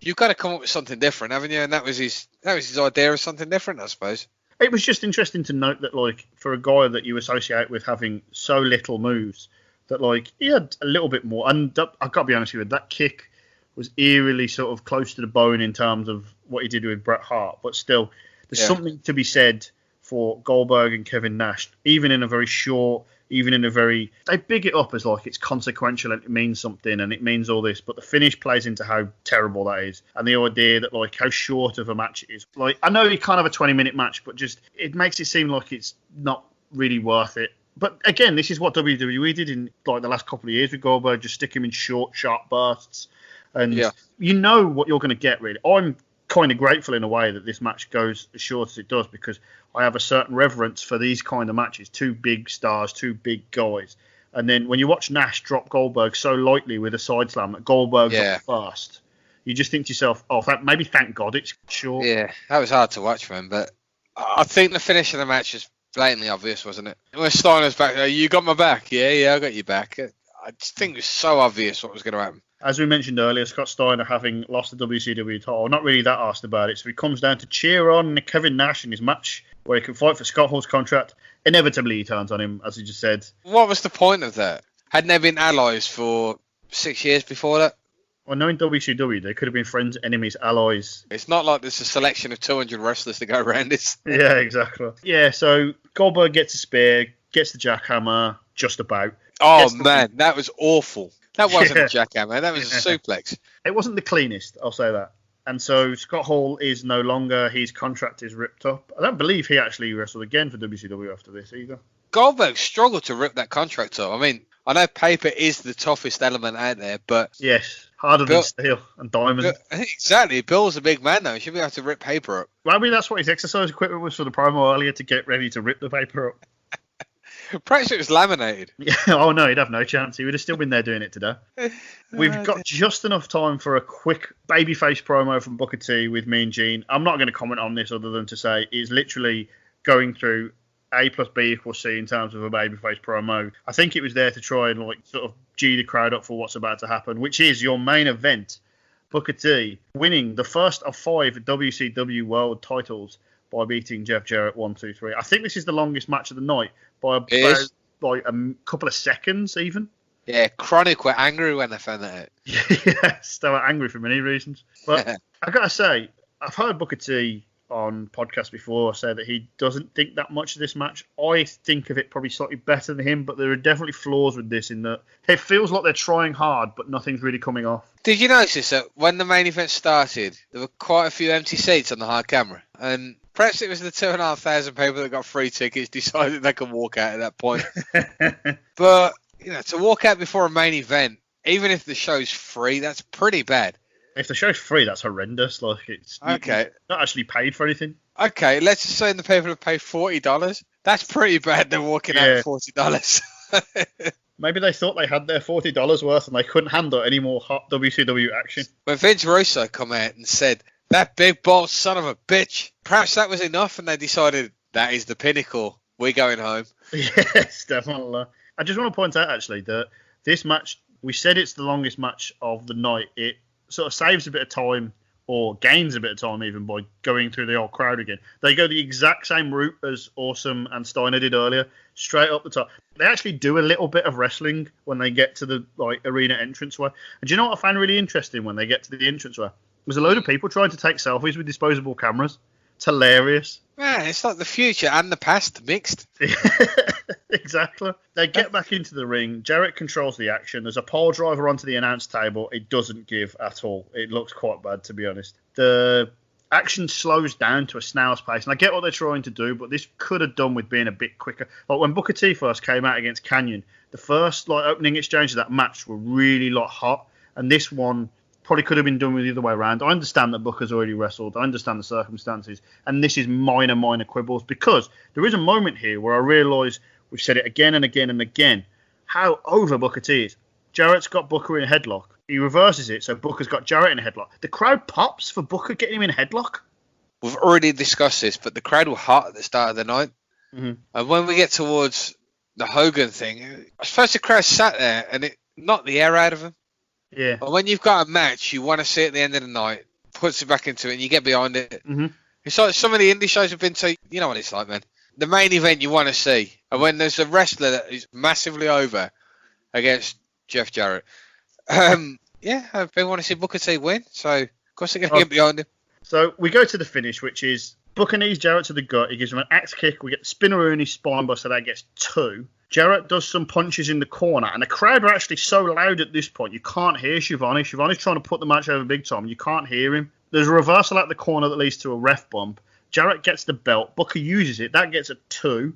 you've got to come up with something different, haven't you? And that was his idea of something different, I suppose. It was just interesting to note that, like, for a guy that you associate with having so little moves, that, like, he had a little bit more. And I've got to be honest with you, that kick was eerily sort of close to the bone in terms of what he did with Bret Hart. But still, there's something to be said for Goldberg and Kevin Nash, even in a very short, they big it up as like it's consequential and it means something and it means all this, but the finish plays into how terrible that is, and the idea that like how short of a match it is. Like, I know you can't have a 20-minute match, but just it makes it seem like it's not really worth it. But again, this is what WWE did in like the last couple of years with Goldberg, just stick him in short, sharp bursts, and you know what you're going to get. Really, I'm kind of grateful in a way that this match goes as short as it does, because I have a certain reverence for these kind of matches. Two big stars, two big guys. And then when you watch Nash drop Goldberg so lightly with a side slam that Goldberg's up first, you just think to yourself, oh, thank God it's short. Yeah, that was hard to watch for him, but I think the finish of the match was blatantly obvious, wasn't it? When Steiner's back, you got my back. Yeah, I got your back. I just think it was so obvious what was going to happen. As we mentioned earlier, Scott Steiner having lost the WCW title, not really that asked about it, so he comes down to cheer on Kevin Nash in his match where he can fight for Scott Hall's contract. Inevitably, he turns on him, as he just said. What was the point of that? Hadn't they been allies for 6 years before that? Well, knowing WCW, they could have been friends, enemies, allies. It's not like there's a selection of 200 wrestlers to go around this. Yeah, exactly. Yeah, so Goldberg gets a spear, gets the jackhammer, just about. Oh, man, that was awful. That wasn't a jackhammer. That was a suplex. It wasn't the cleanest, I'll say that. And so Scott Hall is no longer, his contract is ripped up. I don't believe he actually wrestled again for WCW after this either. Goldberg struggled to rip that contract up. I mean, I know paper is the toughest element out there, but... Yes, harder than steel and diamond. Exactly. Bill's a big man, though. He should be able to rip paper up. Well, I mean, that's what his exercise equipment was for the promo earlier, to get ready to rip the paper up. Perhaps it was laminated. Yeah. Oh, no, he'd have no chance. He would have still been there doing it today. We've got just enough time for a quick babyface promo from Booker T with Mean Gene. I'm not going to comment on this other than to say it's literally going through A plus B equals C in terms of a babyface promo. I think it was there to try and like sort of G the crowd up for what's about to happen, which is your main event. Booker T winning the first of 5 WCW World titles by beating Jeff Jarrett 1-2-3. I think this is the longest match of the night by about like a couple of seconds even. Yeah, Chronic were angry when they found that out. Yes, they were angry for many reasons. But I gotta say, I've heard Booker T on podcasts before say that he doesn't think that much of this match. I think of it probably slightly better than him, but there are definitely flaws with this in that it feels like they're trying hard, but nothing's really coming off. Did you notice that when the main event started, there were quite a few empty seats on the hard camera? And perhaps it was the 2,500 people that got free tickets decided they could walk out at that point. But, you know, to walk out before a main event, even if the show's free, that's pretty bad. If the show's free, that's horrendous. Like, it's not actually paid for anything. Okay, let's just say the people have paid $40. That's pretty bad. They're walking out with $40. Maybe they thought they had their $40 worth and they couldn't handle any more hot WCW action. When Vince Russo come out and said, "That big bald son of a bitch," perhaps that was enough and they decided that is the pinnacle. We're going home. Yes, definitely. I just want to point out, actually, that this match, we said it's the longest match of the night. It sort of saves a bit of time, or gains a bit of time even, by going through the old crowd again. They go the exact same route as Awesome and Steiner did earlier, straight up the top. They actually do a little bit of wrestling when they get to the arena entranceway. And do you know what I found really interesting when they get to the entranceway? There's a load of people trying to take selfies with disposable cameras. It's hilarious. Man, it's like the future and the past mixed. Exactly. They get back into the ring. Jarrett controls the action. There's a pole driver onto the announce table. It doesn't give at all. It looks quite bad, to be honest. The action slows down to a snail's pace. And I get what they're trying to do, but this could have done with being a bit quicker. Like when Booker T first came out against Canyon, the first opening exchanges of that match were really hot. And this one probably could have been done with the other way around. I understand that Booker's already wrestled. I understand the circumstances. And this is minor quibbles, because there is a moment here where I realise, we've said it again and again and again, how over Booker T is. Jarrett's got Booker in a headlock. He reverses it, so Booker's got Jarrett in a headlock. The crowd pops for Booker getting him in a headlock. We've already discussed this, but the crowd were hot at the start of the night. Mm-hmm. And when we get towards the Hogan thing, I suppose the crowd sat there and it knocked the air out of him. Yeah. But when you've got a match you want to see at the end of the night, puts it back into it and you get behind it. Mm-hmm. It's like some of the indie shows have been to, you know what it's like, man. The main event you want to see. And when there's a wrestler that is massively over against Jeff Jarrett, yeah, they want to see Booker T win. So, of course, they're going to get behind him. So, we go to the finish, which is Booker knees Jarrett to the gut. He gives him an axe kick. We get the spinneroonie spine buster. That gets 2. Jarrett does some punches in the corner, and the crowd are actually so loud at this point, you can't hear Schiavone. Schiavone's trying to put the match over big time. You can't hear him. There's a reversal at the corner that leads to a ref bump. Jarrett gets the belt. Booker uses it. That gets a 2.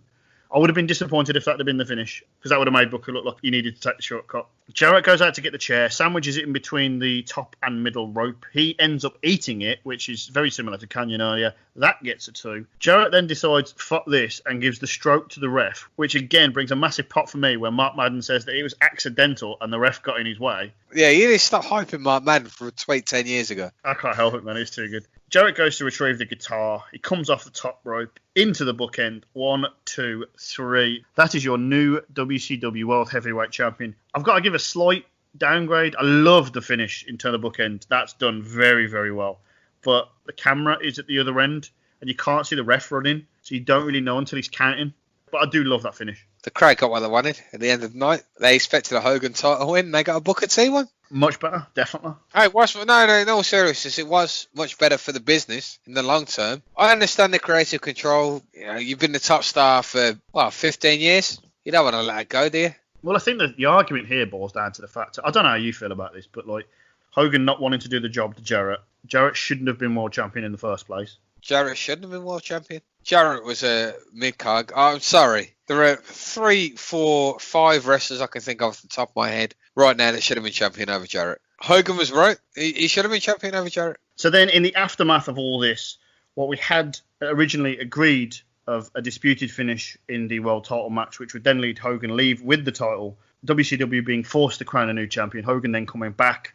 I would have been disappointed if that had been the finish, because that would have made Booker look like he needed to take the shortcut. Jarrett goes out to get the chair, sandwiches it in between the top and middle rope. He ends up eating it, which is very similar to Canyon earlier. That gets a 2. Jarrett then decides, fuck this, and gives the stroke to the ref, which again brings a massive pop for me, where Mark Madden says that it was accidental and the ref got in his way. Yeah, you need to stop hyping Mark Madden for a tweet 10 years ago. I can't help it, man. It's too good. Jarrett goes to retrieve the guitar. He comes off the top rope into the bookend. 1, 2, 3. That is your new WCW World Heavyweight Champion. I've got to give a slight downgrade. I love the finish into the bookend. That's done very, very well. But the camera is at the other end, and you can't see the ref running, so you don't really know until he's counting. But I do love that finish. The crowd got what they wanted at the end of the night. They expected a Hogan title win. They got a Booker T one. Much better, definitely. Hey, in all seriousness, it was much better for the business in the long term. I understand the creative control. You know, you've been the top star for, 15 years. You don't want to let it go, do you? Well, I think that the argument here boils down to the fact, I don't know how you feel about this, but like Hogan not wanting to do the job to Jarrett. Jarrett shouldn't have been world champion in the first place. Jarrett shouldn't have been world champion. Jarrett was a mid-card. I'm sorry. There are 3, 4, 5 wrestlers I can think of off the top of my head right now that should have been champion over Jarrett. Hogan was right. He should have been champion over Jarrett. So then in the aftermath of all this, what we had originally agreed of a disputed finish in the world title match, which would then lead Hogan leave with the title, WCW being forced to crown a new champion, Hogan then coming back.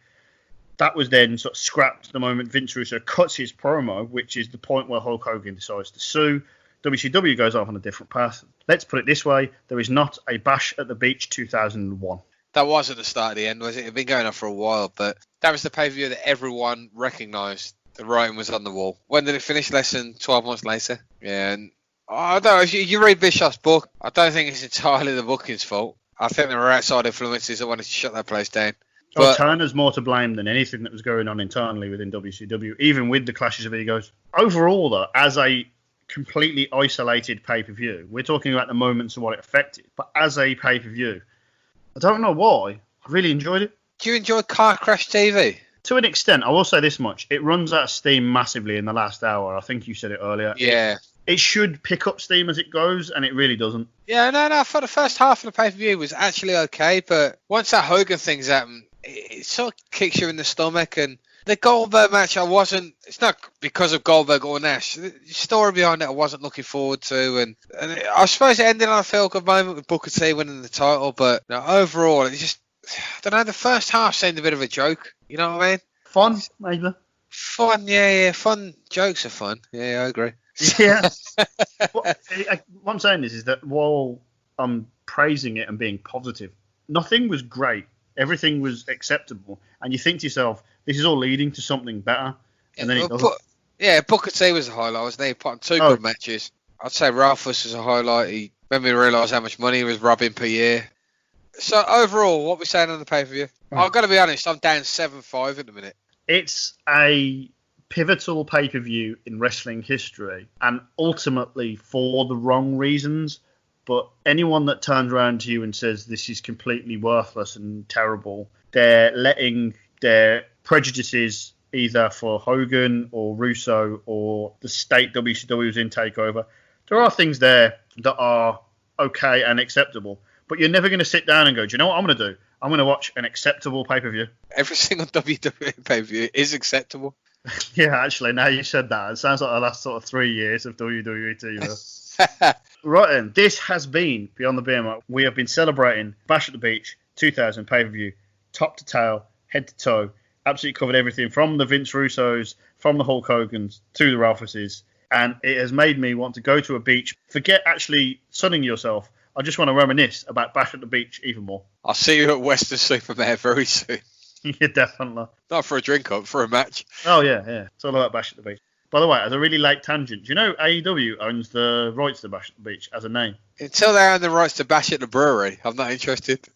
That was then sort of scrapped the moment Vince Russo cuts his promo, which is the point where Hulk Hogan decides to sue. WCW goes off on a different path. Let's put it this way, there is not a Bash at the Beach 2001. That wasn't the start of the end, was it? It had been going on for a while, but that was the pay-per-view that everyone recognised the writing was on the wall. When did it finish? Less than 12 months later. Yeah, and I don't know, if you read Bischoff's book, I don't think it's entirely the booking's fault. I think there were outside influences that wanted to shut that place down. But Turner's more to blame than anything that was going on internally within WCW, even with the clashes of egos. Overall, though, as a completely isolated pay-per-view, we're talking about the moments and what it affected, but as a pay-per-view, I don't know why, I really enjoyed it. Do you enjoy Car Crash TV? To an extent. I will say this much, it runs out of steam massively in the last hour. I think you said it earlier. Yeah. It should pick up steam as it goes, and it really doesn't. Yeah, no, for the first half of the pay-per-view was actually okay, but once that Hogan thing's happened, it sort of kicks you in the stomach. And the Goldberg match, it's not because of Goldberg or Nash. The story behind it I wasn't looking forward to. And I suppose it ended on a feel-good moment with Booker T winning the title, but overall, it just, I don't know, the first half seemed a bit of a joke. You know what I mean? Fun, maybe. Fun, yeah. Fun jokes are fun. Yeah, I agree. Yeah. What I'm saying is that while I'm praising it and being positive, nothing was great. Everything was acceptable. And you think to yourself, this is all leading to something better. And then it doesn't. Booker T was a highlight, wasn't he? Put on 2 good matches. I'd say Ralphus was a highlight. He made me realise how much money he was robbing per year. So overall, what we're saying on the pay-per-view? Right. I've got to be honest, I'm down 7-5 at the minute. It's a pivotal pay-per-view in wrestling history, and ultimately for the wrong reasons. But anyone that turns around to you and says this is completely worthless and terrible, they're letting their prejudices either for Hogan or Russo or the state WCW was in takeover. There are things there that are okay and acceptable, but you're never going to sit down and go, do you know what I'm going to do? I'm going to watch an acceptable pay-per-view. Every single WWE pay-per-view is acceptable. Yeah, actually, now you said that, it sounds like the last sort of 3 years of WWE TV. Right then, this has been Beyond the Beermat. We have been celebrating Bash at the Beach 2000 pay-per-view, top to tail, head to toe. Absolutely covered everything from the Vince Russos, from the Hulk Hogans to the Ralphuses. And it has made me want to go to a beach. Forget actually sunning yourself. I just want to reminisce about Bash at the Beach even more. I'll see you at Western Supermare very soon. Yeah, definitely. Not for a drink up, for a match. Oh, yeah. It's all about Bash at the Beach. By the way, as a really late tangent, do you know AEW owns the rights to Bash at the Beach as a name? Until they own the rights to Bash at the Brewery, I'm not interested.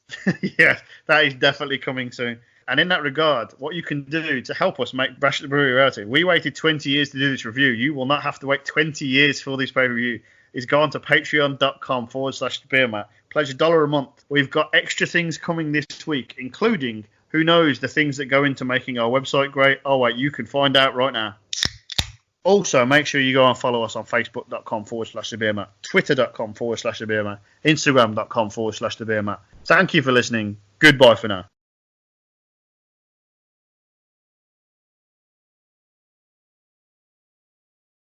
Yeah, that is definitely coming soon. And in that regard, what you can do to help us make Bash at the Brewery reality, we waited 20 years to do this review. You will not have to wait 20 years for this pay-per-view. Is go on to patreon.com/thebeermat. Pledge $1 a month. We've got extra things coming this week, including, who knows, the things that go into making our website great. Oh, wait, you can find out right now. Also, make sure you go and follow us on facebook.com/thebeermat, twitter.com/thebeermat, instagram.com/thebeermat. Thank you for listening. Goodbye for now.